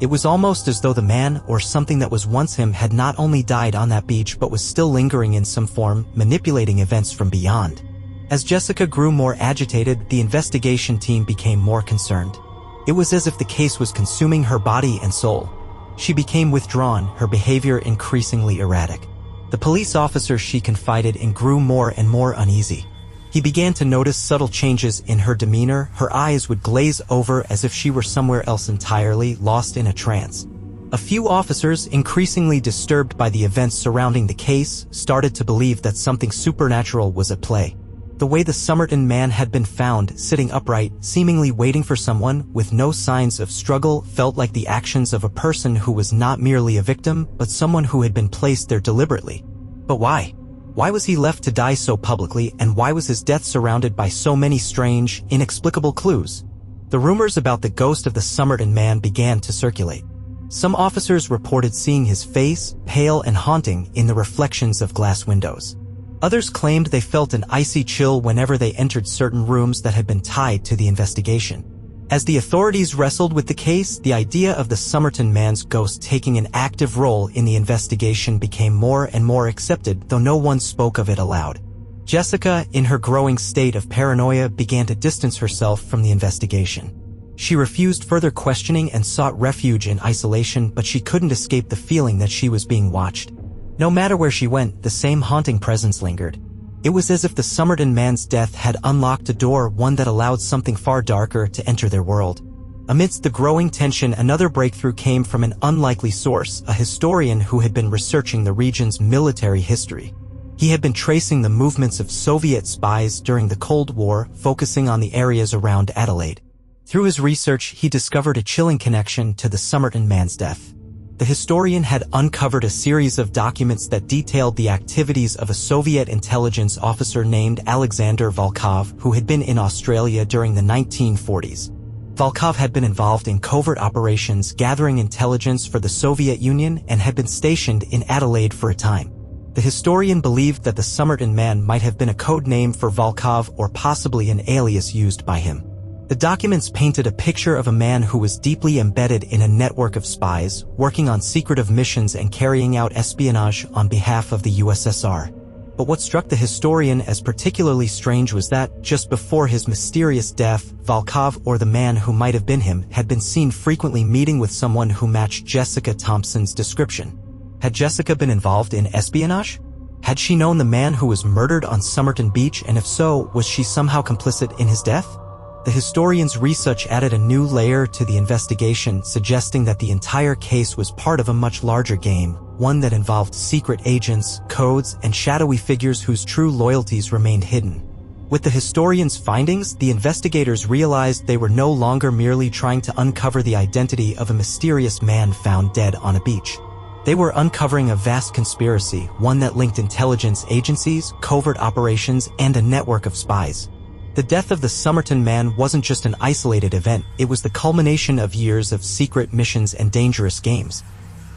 It was almost as though the man, or something that was once him, had not only died on that beach but was still lingering in some form, manipulating events from beyond. As Jessica grew more agitated, the investigation team became more concerned. It was as if the case was consuming her body and soul. She became withdrawn, her behavior increasingly erratic. The police officer she confided in grew more and more uneasy. He began to notice subtle changes in her demeanor. Her eyes would glaze over as if she were somewhere else entirely, lost in a trance. A few officers, increasingly disturbed by the events surrounding the case, started to believe that something supernatural was at play. The way the Somerton Man had been found, sitting upright, seemingly waiting for someone, with no signs of struggle, felt like the actions of a person who was not merely a victim, but someone who had been placed there deliberately. But why? Why was he left to die so publicly, and why was his death surrounded by so many strange, inexplicable clues? The rumors about the ghost of the Somerton Man began to circulate. Some officers reported seeing his face, pale and haunting, in the reflections of glass windows. Others claimed they felt an icy chill whenever they entered certain rooms that had been tied to the investigation. As the authorities wrestled with the case, the idea of the Somerton Man's ghost taking an active role in the investigation became more and more accepted, though no one spoke of it aloud. Jessica, in her growing state of paranoia, began to distance herself from the investigation. She refused further questioning and sought refuge in isolation, but she couldn't escape the feeling that she was being watched. No matter where she went, the same haunting presence lingered. It was as if the Somerton Man's death had unlocked a door, one that allowed something far darker to enter their world. Amidst the growing tension, another breakthrough came from an unlikely source, a historian who had been researching the region's military history. He had been tracing the movements of Soviet spies during the Cold War, focusing on the areas around Adelaide. Through his research, he discovered a chilling connection to the Somerton Man's death. The historian had uncovered a series of documents that detailed the activities of a Soviet intelligence officer named Alexander Volkov, who had been in Australia during the 1940s. Volkov had been involved in covert operations gathering intelligence for the Soviet Union and had been stationed in Adelaide for a time. The historian believed that the Somerton Man might have been a code name for Volkov or possibly an alias used by him. The documents painted a picture of a man who was deeply embedded in a network of spies, working on secretive missions and carrying out espionage on behalf of the USSR. But what struck the historian as particularly strange was that, just before his mysterious death, Volkov, or the man who might have been him, had been seen frequently meeting with someone who matched Jessica Thompson's description. Had Jessica been involved in espionage? Had she known the man who was murdered on Somerton Beach, and if so, was she somehow complicit in his death? The historian's research added a new layer to the investigation, suggesting that the entire case was part of a much larger game, one that involved secret agents, codes, and shadowy figures whose true loyalties remained hidden. With the historian's findings, the investigators realized they were no longer merely trying to uncover the identity of a mysterious man found dead on a beach. They were uncovering a vast conspiracy, one that linked intelligence agencies, covert operations, and a network of spies. The death of the Somerton Man wasn't just an isolated event, it was the culmination of years of secret missions and dangerous games.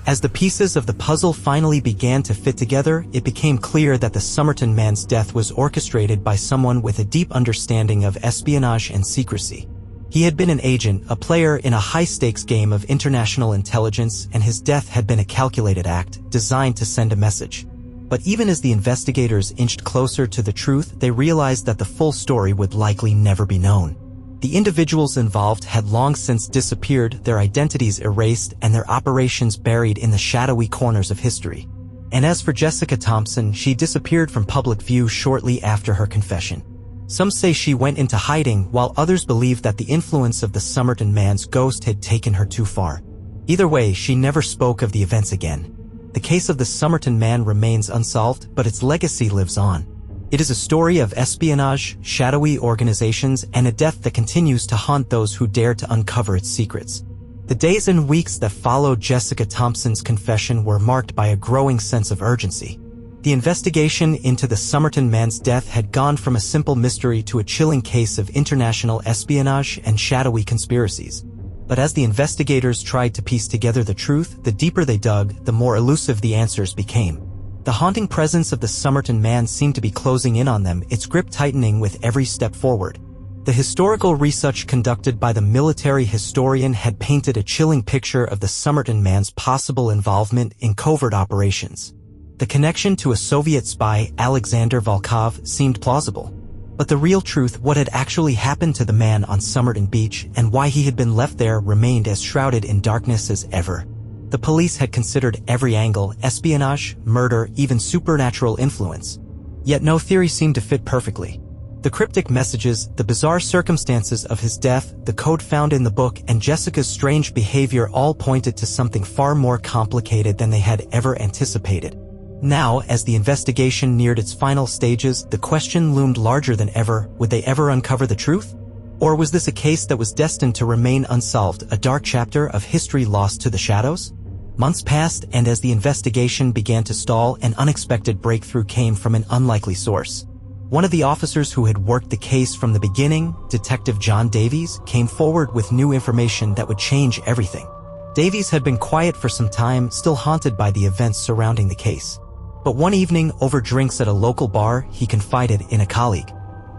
As the pieces of the puzzle finally began to fit together, it became clear that the Somerton Man's death was orchestrated by someone with a deep understanding of espionage and secrecy. He had been an agent, a player in a high-stakes game of international intelligence, and his death had been a calculated act, designed to send a message. But even as the investigators inched closer to the truth, they realized that the full story would likely never be known. The individuals involved had long since disappeared, their identities erased, and their operations buried in the shadowy corners of history. And as for Jessica Thompson, she disappeared from public view shortly after her confession. Some say she went into hiding, while others believe that the influence of the Somerton Man's ghost had taken her too far. Either way, she never spoke of the events again. The case of the Somerton Man remains unsolved, but its legacy lives on. It is a story of espionage, shadowy organizations, and a death that continues to haunt those who dare to uncover its secrets. The days and weeks that followed Jessica Thompson's confession were marked by a growing sense of urgency. The investigation into the Somerton Man's death had gone from a simple mystery to a chilling case of international espionage and shadowy conspiracies. But as the investigators tried to piece together the truth, the deeper they dug, the more elusive the answers became. The haunting presence of the Somerton Man seemed to be closing in on them, its grip tightening with every step forward. The historical research conducted by the military historian had painted a chilling picture of the Somerton Man's possible involvement in covert operations. The connection to a Soviet spy, Alexander Volkov, seemed plausible. But the real truth, what had actually happened to the man on Somerton Beach and why he had been left there, remained as shrouded in darkness as ever. The police had considered every angle: espionage, murder, even supernatural influence. Yet no theory seemed to fit perfectly. The cryptic messages, the bizarre circumstances of his death, the code found in the book, and Jessica's strange behavior all pointed to something far more complicated than they had ever anticipated. Now, as the investigation neared its final stages, the question loomed larger than ever: would they ever uncover the truth? Or was this a case that was destined to remain unsolved, a dark chapter of history lost to the shadows? Months passed, and as the investigation began to stall, an unexpected breakthrough came from an unlikely source. One of the officers who had worked the case from the beginning, Detective John Davies, came forward with new information that would change everything. Davies had been quiet for some time, still haunted by the events surrounding the case. But one evening, over drinks at a local bar, he confided in a colleague.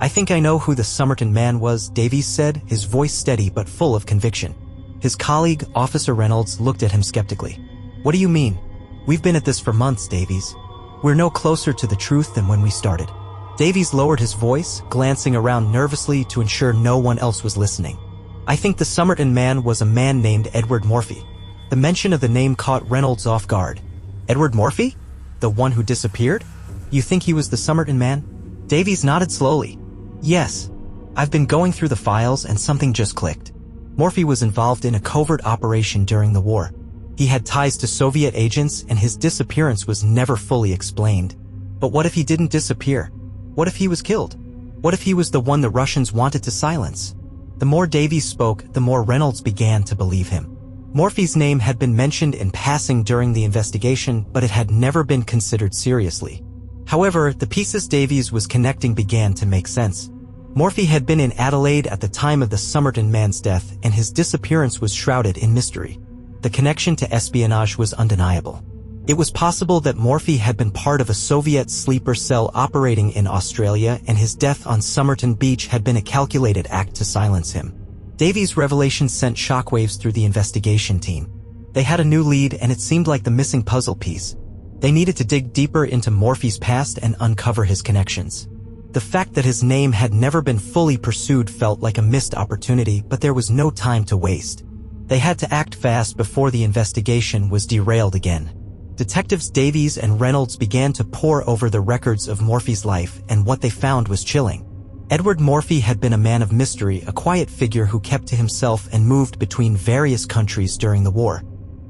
"I think I know who the Somerton Man was," Davies said, his voice steady but full of conviction. His colleague, Officer Reynolds, looked at him skeptically. "What do you mean? We've been at this for months, Davies. We're no closer to the truth than when we started." Davies lowered his voice, glancing around nervously to ensure no one else was listening. "I think the Somerton Man was a man named Edward Morphy." The mention of the name caught Reynolds off guard. "Edward Morphy? The one who disappeared? You think he was the Somerton Man?" Davies nodded slowly. "Yes. I've been going through the files and something just clicked. Morphy was involved in a covert operation during the war. He had ties to Soviet agents, and his disappearance was never fully explained. But what if he didn't disappear? What if he was killed? What if he was the one the Russians wanted to silence?" The more Davies spoke, the more Reynolds began to believe him. Morphy's name had been mentioned in passing during the investigation, but it had never been considered seriously. However, the pieces Davies was connecting began to make sense. Morphy had been in Adelaide at the time of the Somerton Man's death, and his disappearance was shrouded in mystery. The connection to espionage was undeniable. It was possible that Morphy had been part of a Soviet sleeper cell operating in Australia, and his death on Somerton Beach had been a calculated act to silence him. Davies' revelation sent shockwaves through the investigation team. They had a new lead, and it seemed like the missing puzzle piece. They needed to dig deeper into Morphy's past and uncover his connections. The fact that his name had never been fully pursued felt like a missed opportunity, but there was no time to waste. They had to act fast before the investigation was derailed again. Detectives Davies and Reynolds began to pore over the records of Morphy's life, and what they found was chilling. Edward Morphy had been a man of mystery, a quiet figure who kept to himself and moved between various countries during the war.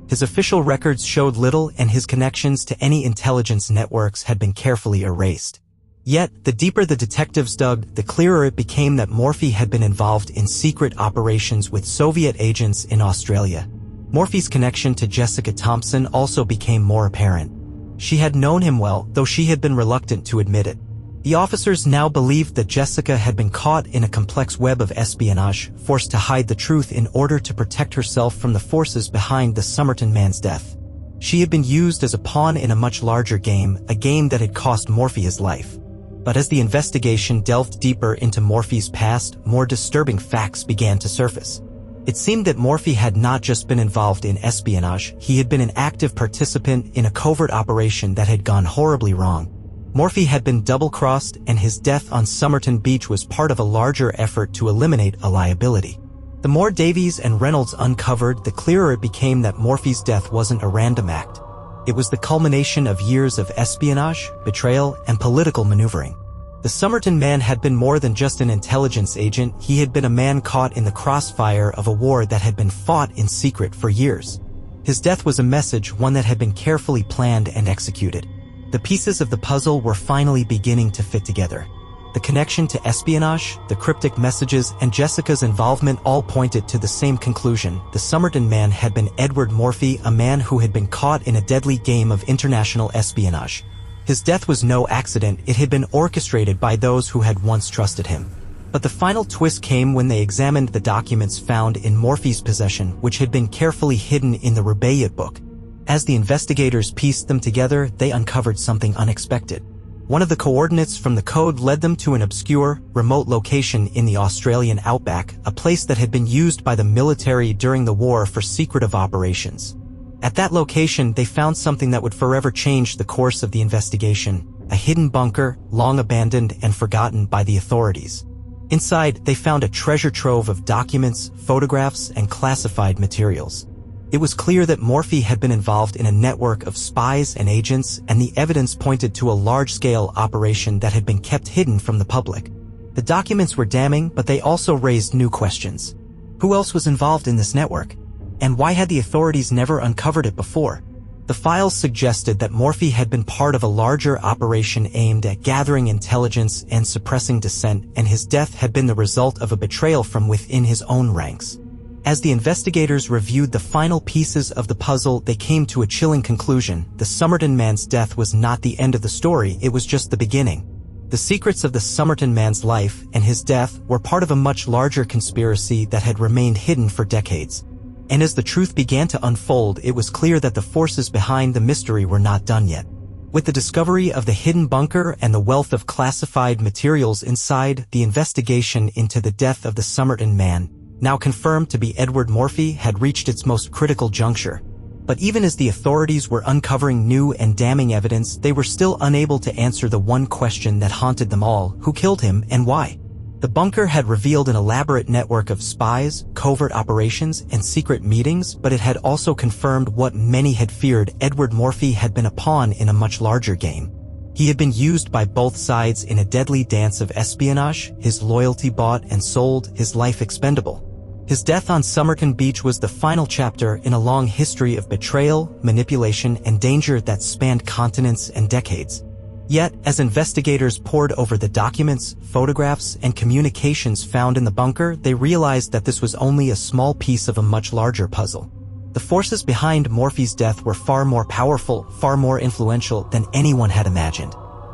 His official records showed little, and his connections to any intelligence networks had been carefully erased. Yet, the deeper the detectives dug, the clearer it became that Morphy had been involved in secret operations with Soviet agents in Australia. Morphy's connection to Jessica Thompson also became more apparent. She had known him well, though she had been reluctant to admit it. The officers now believed that Jessica had been caught in a complex web of espionage, forced to hide the truth in order to protect herself from the forces behind the Somerton Man's death. She had been used as a pawn in a much larger game, a game that had cost Morphy his life. But as the investigation delved deeper into Morphy's past, more disturbing facts began to surface. It seemed that Morphy had not just been involved in espionage, he had been an active participant in a covert operation that had gone horribly wrong. Morphy had been double-crossed, and his death on Somerton Beach was part of a larger effort to eliminate a liability. The more Davies and Reynolds uncovered, the clearer it became that Morphy's death wasn't a random act. It was the culmination of years of espionage, betrayal, and political maneuvering. The Somerton Man had been more than just an intelligence agent, he had been a man caught in the crossfire of a war that had been fought in secret for years. His death was a message, one that had been carefully planned and executed. The pieces of the puzzle were finally beginning to fit together. The connection to espionage, the cryptic messages, and Jessica's involvement all pointed to the same conclusion. The Somerton Man had been Edward Morphy, a man who had been caught in a deadly game of international espionage. His death was no accident, it had been orchestrated by those who had once trusted him. But the final twist came when they examined the documents found in Morphy's possession, which had been carefully hidden in the Rubaiyat book. As the investigators pieced them together, they uncovered something unexpected. One of the coordinates from the code led them to an obscure, remote location in the Australian outback, a place that had been used by the military during the war for secretive operations. At that location, they found something that would forever change the course of the investigation, a hidden bunker, long abandoned and forgotten by the authorities. Inside, they found a treasure trove of documents, photographs, and classified materials. It was clear that Morphy had been involved in a network of spies and agents, and the evidence pointed to a large-scale operation that had been kept hidden from the public. The documents were damning, but they also raised new questions. Who else was involved in this network? And why had the authorities never uncovered it before? The files suggested that Morphy had been part of a larger operation aimed at gathering intelligence and suppressing dissent, and his death had been the result of a betrayal from within his own ranks. As the investigators reviewed the final pieces of the puzzle, they came to a chilling conclusion. The Somerton Man's death was not the end of the story, it was just the beginning. The secrets of the Somerton Man's life and his death were part of a much larger conspiracy that had remained hidden for decades. And as the truth began to unfold, it was clear that the forces behind the mystery were not done yet. With the discovery of the hidden bunker and the wealth of classified materials inside, the investigation into the death of the Somerton Man, now confirmed to be Edward Morphy, had reached its most critical juncture. But even as the authorities were uncovering new and damning evidence, they were still unable to answer the one question that haunted them all: who killed him and why? The bunker had revealed an elaborate network of spies, covert operations, and secret meetings, but it had also confirmed what many had feared: Edward Morphy had been a pawn in a much larger game. He had been used by both sides in a deadly dance of espionage, his loyalty bought and sold, his life expendable. His death on Somerton Beach was the final chapter in a long history of betrayal, manipulation, and danger that spanned continents and decades. Yet, as investigators pored over the documents, photographs, and communications found in the bunker, they realized that this was only a small piece of a much larger puzzle. The forces behind Morphy's death were far more powerful, far more influential than anyone had imagined.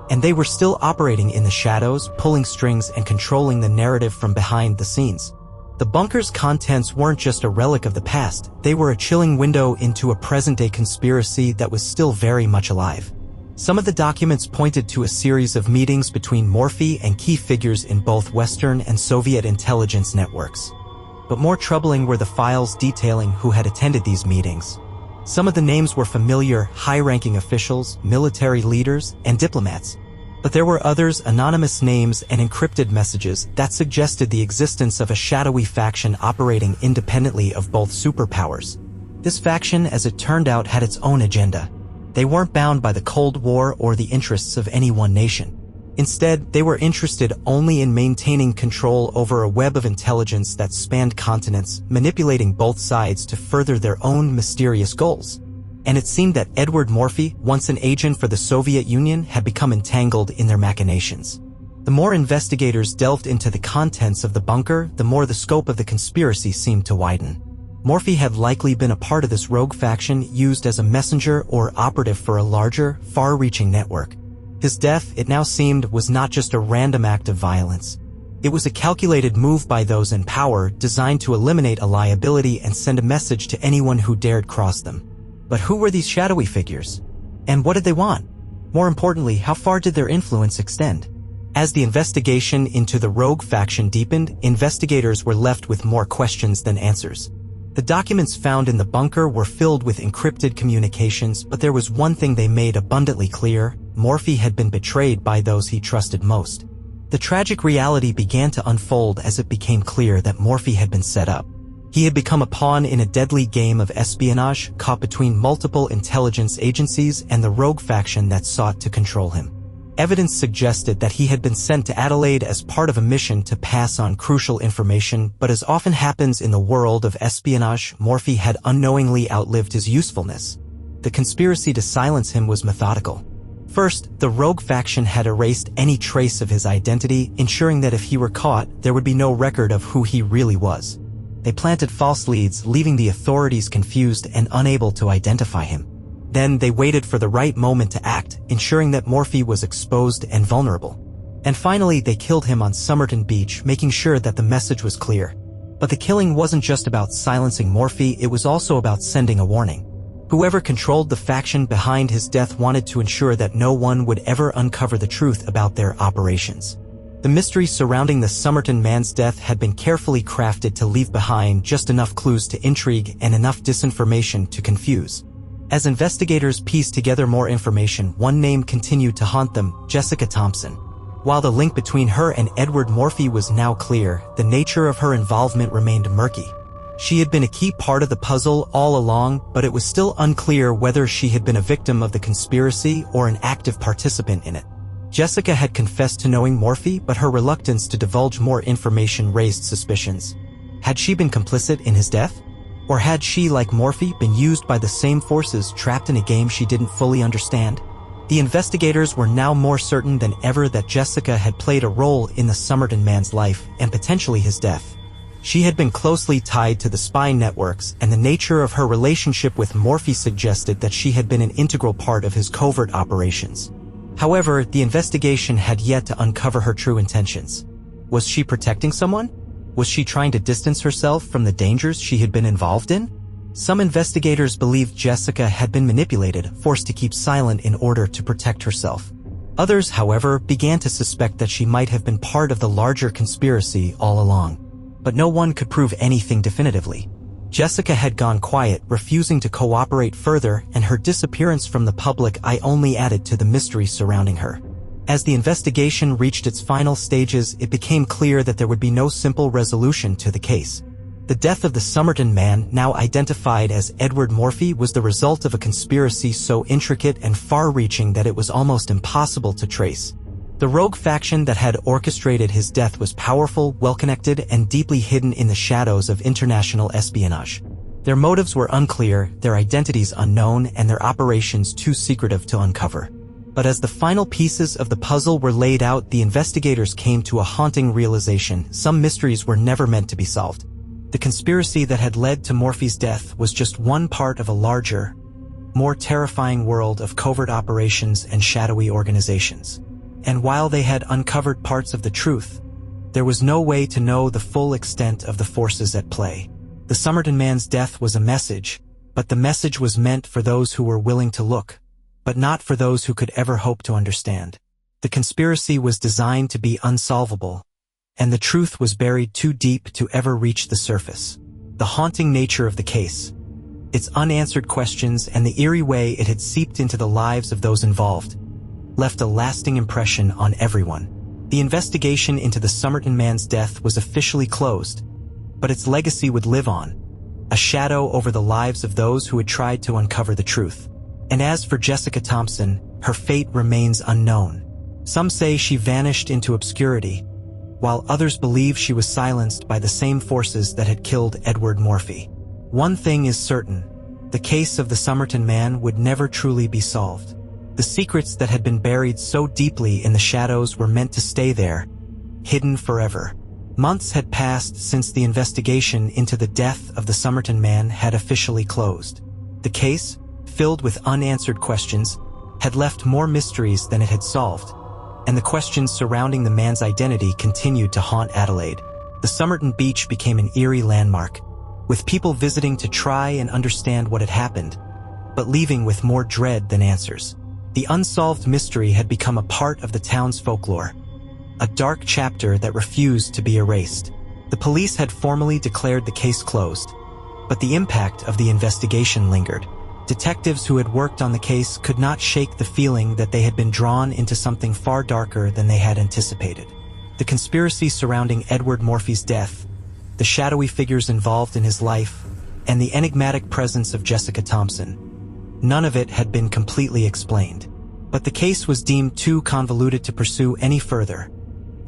And they were still operating in the shadows, pulling strings and controlling the narrative from behind the scenes. The bunker's contents weren't just a relic of the past, they were a chilling window into a present-day conspiracy that was still very much alive. Some of the documents pointed to a series of meetings between Morphy and key figures in both Western and Soviet intelligence networks. But more troubling were the files detailing who had attended these meetings. Some of the names were familiar: high-ranking officials, military leaders, and diplomats. But there were others, anonymous names and encrypted messages, that suggested the existence of a shadowy faction operating independently of both superpowers. This faction, as it turned out, had its own agenda. They weren't bound by the Cold War or the interests of any one nation. Instead, they were interested only in maintaining control over a web of intelligence that spanned continents, manipulating both sides to further their own mysterious goals. And it seemed that Edward Morphy, once an agent for the Soviet Union, had become entangled in their machinations. The more investigators delved into the contents of the bunker, the more the scope of the conspiracy seemed to widen. Morphy had likely been a part of this rogue faction, used as a messenger or operative for a larger, far-reaching network. His death, it now seemed, was not just a random act of violence. It was a calculated move by those in power, designed to eliminate a liability and send a message to anyone who dared cross them. But who were these shadowy figures? And what did they want? More importantly, how far did their influence extend? As the investigation into the rogue faction deepened, investigators were left with more questions than answers. The documents found in the bunker were filled with encrypted communications, but there was one thing they made abundantly clear: Morphy had been betrayed by those he trusted most. The tragic reality began to unfold as it became clear that Morphy had been set up. He had become a pawn in a deadly game of espionage, caught between multiple intelligence agencies and the rogue faction that sought to control him. Evidence suggested that he had been sent to Adelaide as part of a mission to pass on crucial information, but as often happens in the world of espionage, Morphy had unknowingly outlived his usefulness. The conspiracy to silence him was methodical. First, the rogue faction had erased any trace of his identity, ensuring that if he were caught, there would be no record of who he really was. They planted false leads, leaving the authorities confused and unable to identify him. Then they waited for the right moment to act, ensuring that Morphy was exposed and vulnerable. And finally, they killed him on Somerton Beach, making sure that the message was clear. But the killing wasn't just about silencing Morphy, it was also about sending a warning. Whoever controlled the faction behind his death wanted to ensure that no one would ever uncover the truth about their operations. The mystery surrounding the Somerton Man's death had been carefully crafted to leave behind just enough clues to intrigue and enough disinformation to confuse. As investigators pieced together more information, one name continued to haunt them: Jessica Thompson. While the link between her and Edward Morphy was now clear, the nature of her involvement remained murky. She had been a key part of the puzzle all along, but it was still unclear whether she had been a victim of the conspiracy or an active participant in it. Jessica had confessed to knowing Morphy, but her reluctance to divulge more information raised suspicions. Had she been complicit in his death? Or had she, like Morphy, been used by the same forces, trapped in a game she didn't fully understand? The investigators were now more certain than ever that Jessica had played a role in the Somerton Man's life, and potentially his death. She had been closely tied to the spy networks, and the nature of her relationship with Morphy suggested that she had been an integral part of his covert operations. However, the investigation had yet to uncover her true intentions. Was she protecting someone? Was she trying to distance herself from the dangers she had been involved in? Some investigators believed Jessica had been manipulated, forced to keep silent in order to protect herself. Others, however, began to suspect that she might have been part of the larger conspiracy all along. But no one could prove anything definitively. Jessica had gone quiet, refusing to cooperate further, and her disappearance from the public eye only added to the mystery surrounding her. As the investigation reached its final stages, it became clear that there would be no simple resolution to the case. The death of the Somerton Man, now identified as Edward Morphy, was the result of a conspiracy so intricate and far-reaching that it was almost impossible to trace. The rogue faction that had orchestrated his death was powerful, well-connected, and deeply hidden in the shadows of international espionage. Their motives were unclear, their identities unknown, and their operations too secretive to uncover. But as the final pieces of the puzzle were laid out, the investigators came to a haunting realization: some mysteries were never meant to be solved. The conspiracy that had led to Morphy's death was just one part of a larger, more terrifying world of covert operations and shadowy organizations. And while they had uncovered parts of the truth, there was no way to know the full extent of the forces at play. The Somerton Man's death was a message, but the message was meant for those who were willing to look, but not for those who could ever hope to understand. The conspiracy was designed to be unsolvable, and the truth was buried too deep to ever reach the surface. The haunting nature of the case, its unanswered questions, and the eerie way it had seeped into the lives of those involved, left a lasting impression on everyone. The investigation into the Somerton Man's death was officially closed, but its legacy would live on, a shadow over the lives of those who had tried to uncover the truth. And as for Jessica Thompson, her fate remains unknown. Some say she vanished into obscurity, while others believe she was silenced by the same forces that had killed Edward Morphy. One thing is certain: the case of the Somerton Man would never truly be solved. The secrets that had been buried so deeply in the shadows were meant to stay there, hidden forever. Months had passed since the investigation into the death of the Somerton Man had officially closed. The case, filled with unanswered questions, had left more mysteries than it had solved, and the questions surrounding the man's identity continued to haunt Adelaide. The Somerton Beach became an eerie landmark, with people visiting to try and understand what had happened, but leaving with more dread than answers. The unsolved mystery had become a part of the town's folklore, a dark chapter that refused to be erased. The police had formally declared the case closed, but the impact of the investigation lingered. Detectives who had worked on the case could not shake the feeling that they had been drawn into something far darker than they had anticipated. The conspiracy surrounding Edward Morphy's death, the shadowy figures involved in his life, and the enigmatic presence of Jessica Thompson. None of it had been completely explained. But the case was deemed too convoluted to pursue any further,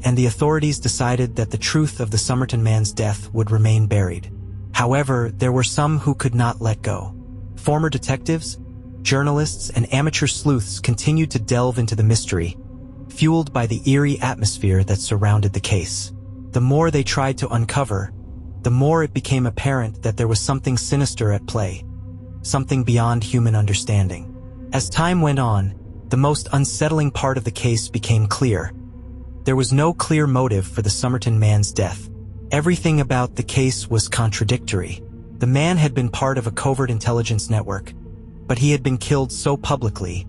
and the authorities decided that the truth of the Somerton Man's death would remain buried. However, there were some who could not let go. Former detectives, journalists, and amateur sleuths continued to delve into the mystery, fueled by the eerie atmosphere that surrounded the case. The more they tried to uncover, the more it became apparent that there was something sinister at play, something beyond human understanding. As time went on, the most unsettling part of the case became clear. There was no clear motive for the Somerton Man's death. Everything about the case was contradictory. The man had been part of a covert intelligence network, but he had been killed so publicly,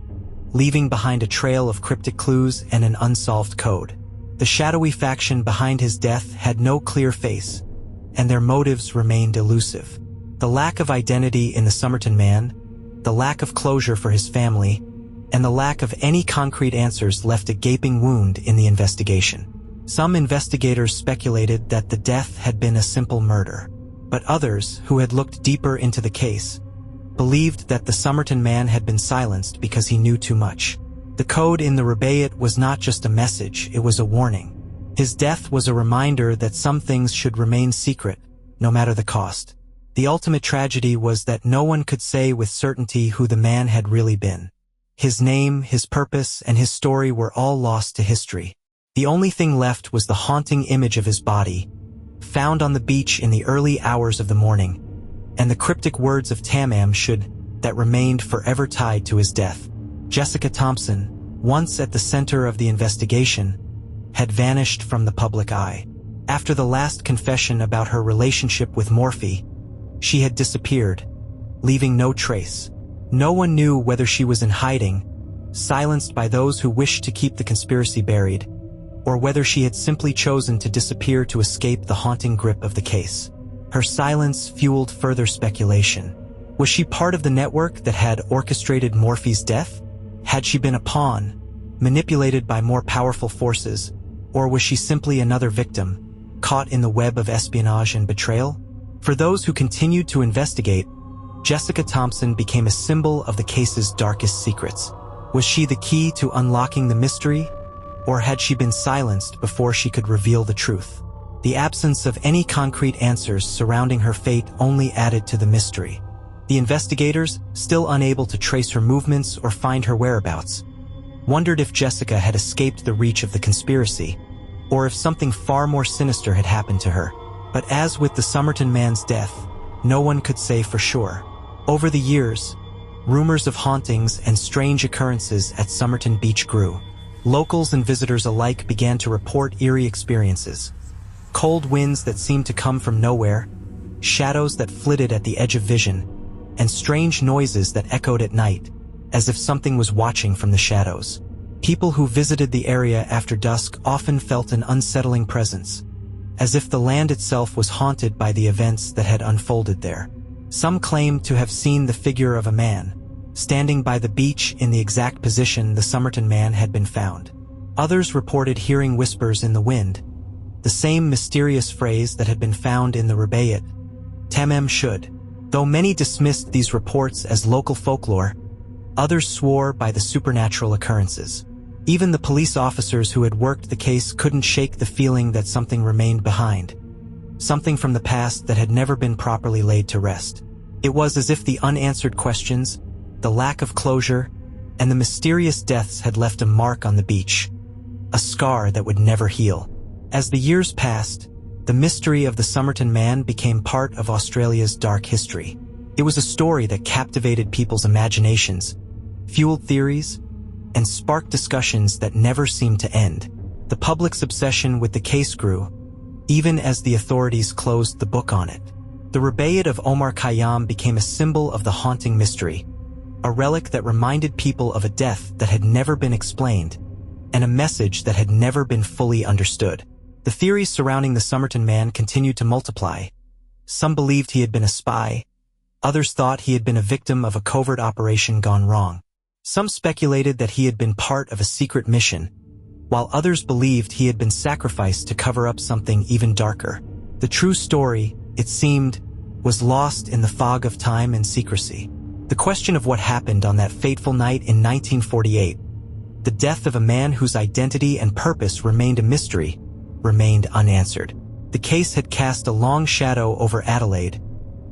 leaving behind a trail of cryptic clues and an unsolved code. The shadowy faction behind his death had no clear face, and their motives remained elusive. The lack of identity in the Somerton Man, the lack of closure for his family, and the lack of any concrete answers left a gaping wound in the investigation. Some investigators speculated that the death had been a simple murder, but others, who had looked deeper into the case, believed that the Somerton Man had been silenced because he knew too much. The code in the rubaiyat was not just a message, it was a warning. His death was a reminder that some things should remain secret, no matter the cost. The ultimate tragedy was that no one could say with certainty who the man had really been. His name, his purpose, and his story were all lost to history. The only thing left was the haunting image of his body, found on the beach in the early hours of the morning, and the cryptic words of Tamam should that remained forever tied to his death. Jessica Thompson, once at the center of the investigation, had vanished from the public eye. After the last confession about her relationship with Morphy, she had disappeared, leaving no trace. No one knew whether she was in hiding, silenced by those who wished to keep the conspiracy buried, or whether she had simply chosen to disappear to escape the haunting grip of the case. Her silence fueled further speculation. Was she part of the network that had orchestrated Morphy's death? Had she been a pawn, manipulated by more powerful forces, or was she simply another victim, caught in the web of espionage and betrayal? For those who continued to investigate, Jessica Thompson became a symbol of the case's darkest secrets. Was she the key to unlocking the mystery, or had she been silenced before she could reveal the truth? The absence of any concrete answers surrounding her fate only added to the mystery. The investigators, still unable to trace her movements or find her whereabouts, wondered if Jessica had escaped the reach of the conspiracy, or if something far more sinister had happened to her. But as with the Somerton Man's death, no one could say for sure. Over the years, rumors of hauntings and strange occurrences at Somerton Beach grew. Locals and visitors alike began to report eerie experiences. Cold winds that seemed to come from nowhere, shadows that flitted at the edge of vision, and strange noises that echoed at night, as if something was watching from the shadows. People who visited the area after dusk often felt an unsettling presence, as if the land itself was haunted by the events that had unfolded there. Some claimed to have seen the figure of a man, standing by the beach in the exact position the Somerton Man had been found. Others reported hearing whispers in the wind, the same mysterious phrase that had been found in the rubaiyat, Tamam should. Though many dismissed these reports as local folklore, others swore by the supernatural occurrences. Even the police officers who had worked the case couldn't shake the feeling that something remained behind, something from the past that had never been properly laid to rest. It was as if the unanswered questions, the lack of closure, and the mysterious deaths had left a mark on the beach, a scar that would never heal. As the years passed, the mystery of the Somerton Man became part of Australia's dark history. It was a story that captivated people's imaginations, fueled theories, and sparked discussions that never seemed to end. The public's obsession with the case grew, even as the authorities closed the book on it. The rubaiyat of Omar Khayyam became a symbol of the haunting mystery, a relic that reminded people of a death that had never been explained, and a message that had never been fully understood. The theories surrounding the Somerton Man continued to multiply. Some believed he had been a spy. Others thought he had been a victim of a covert operation gone wrong. Some speculated that he had been part of a secret mission, while others believed he had been sacrificed to cover up something even darker. The true story, it seemed, was lost in the fog of time and secrecy. The question of what happened on that fateful night in 1948, the death of a man whose identity and purpose remained a mystery, remained unanswered. The case had cast a long shadow over Adelaide,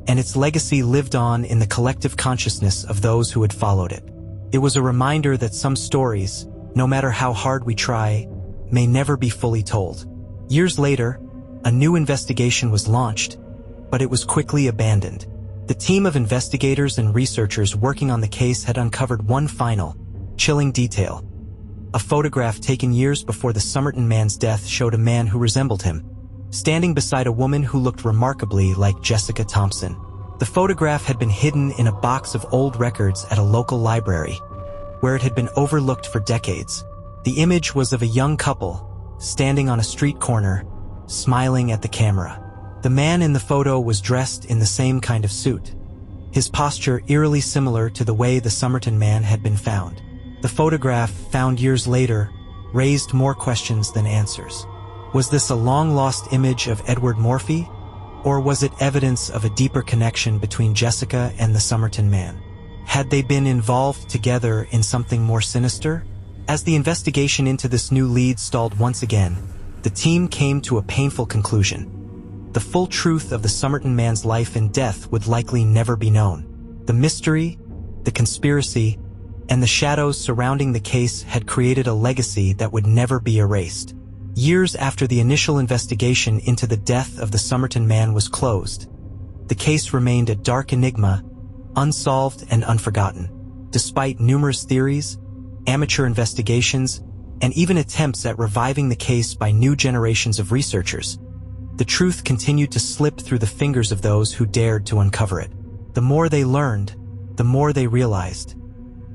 and its legacy lived on in the collective consciousness of those who had followed it. It was a reminder that some stories, no matter how hard we try, may never be fully told. Years later, a new investigation was launched, but it was quickly abandoned. The team of investigators and researchers working on the case had uncovered one final, chilling detail. A photograph taken years before the Somerton Man's death showed a man who resembled him, standing beside a woman who looked remarkably like Jessica Thompson. The photograph had been hidden in a box of old records at a local library, where it had been overlooked for decades. The image was of a young couple, standing on a street corner, smiling at the camera. The man in the photo was dressed in the same kind of suit, his posture eerily similar to the way the Somerton Man had been found. The photograph, found years later, raised more questions than answers. Was this a long-lost image of Edward Morphy, or was it evidence of a deeper connection between Jessica and the Somerton Man? Had they been involved together in something more sinister? As the investigation into this new lead stalled once again, the team came to a painful conclusion. The full truth of the Somerton Man's life and death would likely never be known. The mystery, the conspiracy, and the shadows surrounding the case had created a legacy that would never be erased. Years after the initial investigation into the death of the Somerton Man was closed, the case remained a dark enigma, unsolved and unforgotten. Despite numerous theories, amateur investigations, and even attempts at reviving the case by new generations of researchers, the truth continued to slip through the fingers of those who dared to uncover it. The more they learned, the more they realized.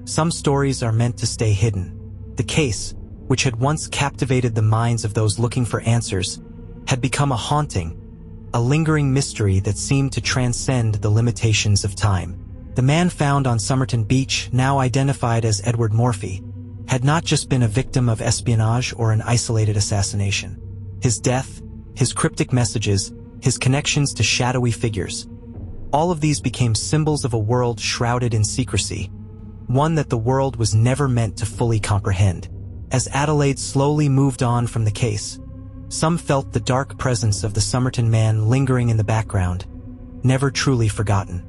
Some stories are meant to stay hidden. The case, which had once captivated the minds of those looking for answers, had become a haunting, a lingering mystery that seemed to transcend the limitations of time. The man found on Somerton Beach, now identified as Edward Morphy, had not just been a victim of espionage or an isolated assassination. His death, his cryptic messages, his connections to shadowy figures, all of these became symbols of a world shrouded in secrecy, one that the world was never meant to fully comprehend. As Adelaide slowly moved on from the case, some felt the dark presence of the Somerton Man lingering in the background, never truly forgotten.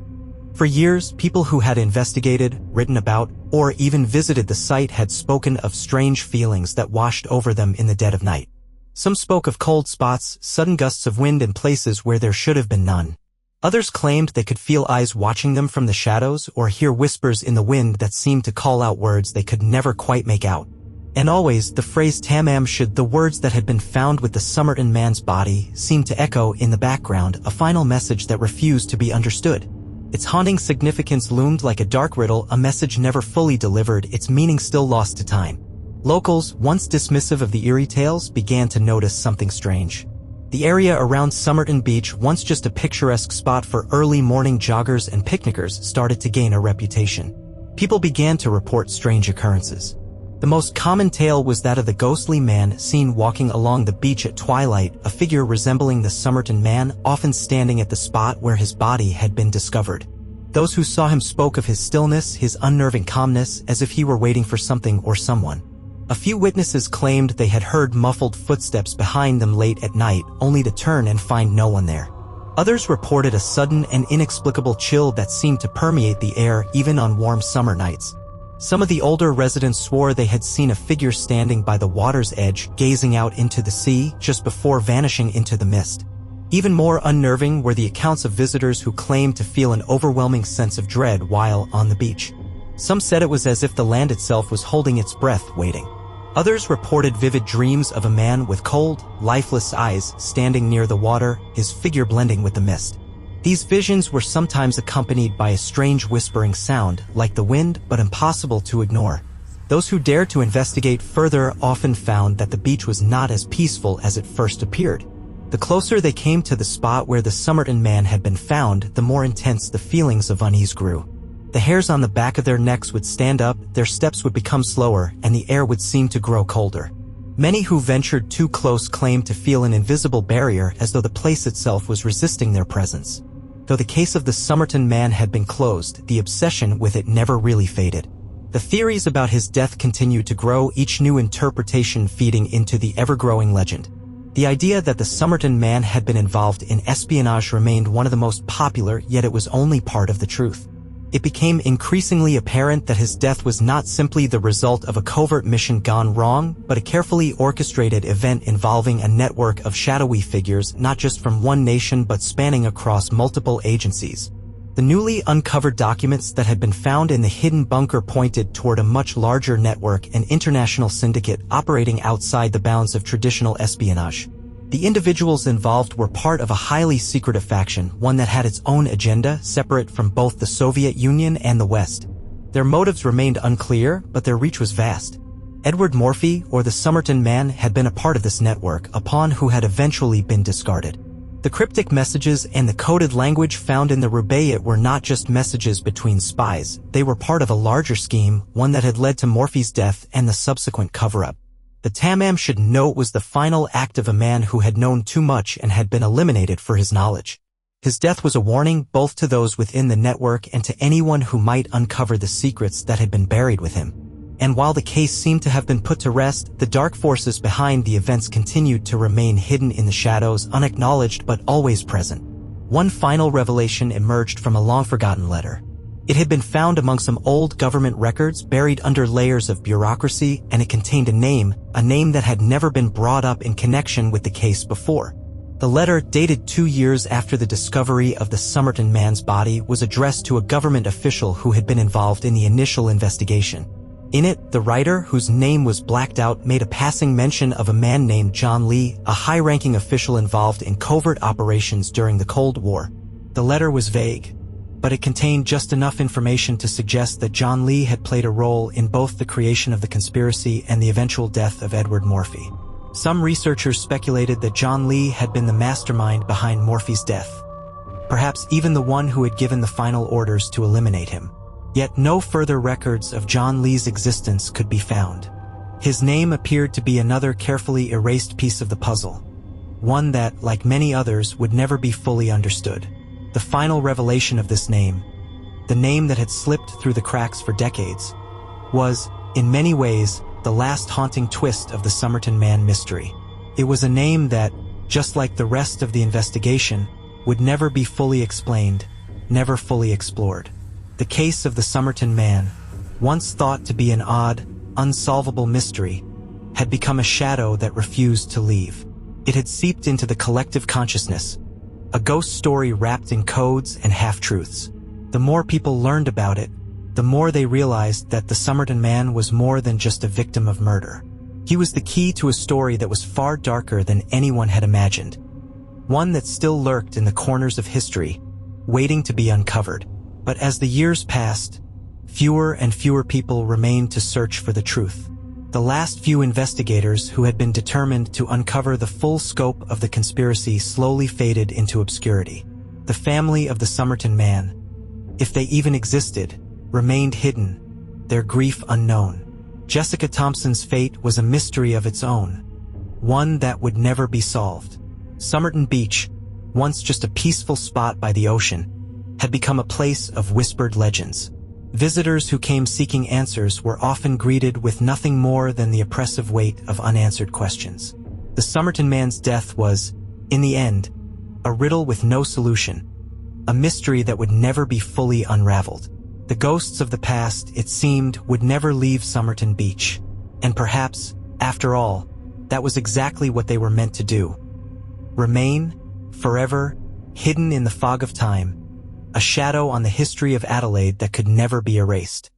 For years, people who had investigated, written about, or even visited the site had spoken of strange feelings that washed over them in the dead of night. Some spoke of cold spots, sudden gusts of wind in places where there should have been none. Others claimed they could feel eyes watching them from the shadows or hear whispers in the wind that seemed to call out words they could never quite make out. And always, the phrase "tamam should," the words that had been found with the Somerton Man's body, seemed to echo in the background, a final message that refused to be understood. Its haunting significance loomed like a dark riddle, a message never fully delivered, its meaning still lost to time. Locals, once dismissive of the eerie tales, began to notice something strange. The area around Somerton Beach, once just a picturesque spot for early morning joggers and picnickers, started to gain a reputation. People began to report strange occurrences. The most common tale was that of the ghostly man seen walking along the beach at twilight, a figure resembling the Somerton Man, often standing at the spot where his body had been discovered. Those who saw him spoke of his stillness, his unnerving calmness, as if he were waiting for something or someone. A few witnesses claimed they had heard muffled footsteps behind them late at night, only to turn and find no one there. Others reported a sudden and inexplicable chill that seemed to permeate the air even on warm summer nights. Some of the older residents swore they had seen a figure standing by the water's edge, gazing out into the sea just before vanishing into the mist. Even more unnerving were the accounts of visitors who claimed to feel an overwhelming sense of dread while on the beach. Some said it was as if the land itself was holding its breath, waiting. Others reported vivid dreams of a man with cold, lifeless eyes standing near the water, his figure blending with the mist. These visions were sometimes accompanied by a strange whispering sound, like the wind, but impossible to ignore. Those who dared to investigate further often found that the beach was not as peaceful as it first appeared. The closer they came to the spot where the Somerton Man had been found, the more intense the feelings of unease grew. The hairs on the back of their necks would stand up, their steps would become slower, and the air would seem to grow colder. Many who ventured too close claimed to feel an invisible barrier, as though the place itself was resisting their presence. Though the case of the Somerton Man had been closed, the obsession with it never really faded. The theories about his death continued to grow, each new interpretation feeding into the ever-growing legend. The idea that the Somerton Man had been involved in espionage remained one of the most popular, yet it was only part of the truth. It became increasingly apparent that his death was not simply the result of a covert mission gone wrong, but a carefully orchestrated event involving a network of shadowy figures not just from one nation but spanning across multiple agencies. The newly uncovered documents that had been found in the hidden bunker pointed toward a much larger network, an international syndicate operating outside the bounds of traditional espionage. The individuals involved were part of a highly secretive faction, one that had its own agenda, separate from both the Soviet Union and the West. Their motives remained unclear, but their reach was vast. Edward Morphy, or the Somerton Man, had been a part of this network, a pawn who had eventually been discarded. The cryptic messages and the coded language found in the rubaiyat were not just messages between spies, they were part of a larger scheme, one that had led to Morphy's death and the subsequent cover-up. The Tamam should know it was the final act of a man who had known too much and had been eliminated for his knowledge. His death was a warning both to those within the network and to anyone who might uncover the secrets that had been buried with him. And while the case seemed to have been put to rest, the dark forces behind the events continued to remain hidden in the shadows, unacknowledged but always present. One final revelation emerged from a long-forgotten letter. It had been found among some old government records buried under layers of bureaucracy, and it contained a name that had never been brought up in connection with the case before. The letter, dated 2 years after the discovery of the Somerton Man's body, was addressed to a government official who had been involved in the initial investigation. In it, the writer, whose name was blacked out, made a passing mention of a man named John Lee, a high-ranking official involved in covert operations during the Cold War. The letter was vague, but it contained just enough information to suggest that John Lee had played a role in both the creation of the conspiracy and the eventual death of Edward Morphy. Some researchers speculated that John Lee had been the mastermind behind Morphy's death, perhaps even the one who had given the final orders to eliminate him. Yet no further records of John Lee's existence could be found. His name appeared to be another carefully erased piece of the puzzle, one that, like many others, would never be fully understood. The final revelation of this name, the name that had slipped through the cracks for decades, was, in many ways, the last haunting twist of the Somerton Man mystery. It was a name that, just like the rest of the investigation, would never be fully explained, never fully explored. The case of the Somerton Man, once thought to be an odd, unsolvable mystery, had become a shadow that refused to leave. It had seeped into the collective consciousness, a ghost story wrapped in codes and half-truths. The more people learned about it, the more they realized that the Somerton Man was more than just a victim of murder. He was the key to a story that was far darker than anyone had imagined, one that still lurked in the corners of history, waiting to be uncovered. But as the years passed, fewer and fewer people remained to search for the truth. The last few investigators who had been determined to uncover the full scope of the conspiracy slowly faded into obscurity. The family of the Somerton Man, if they even existed, remained hidden, their grief unknown. Jessica Thompson's fate was a mystery of its own, one that would never be solved. Somerton Beach, once just a peaceful spot by the ocean, had become a place of whispered legends. Visitors who came seeking answers were often greeted with nothing more than the oppressive weight of unanswered questions. The Somerton Man's death was, in the end, a riddle with no solution, a mystery that would never be fully unraveled. The ghosts of the past, it seemed, would never leave Somerton Beach. And perhaps, after all, that was exactly what they were meant to do. Remain, forever, hidden in the fog of time, a shadow on the history of Adelaide that could never be erased.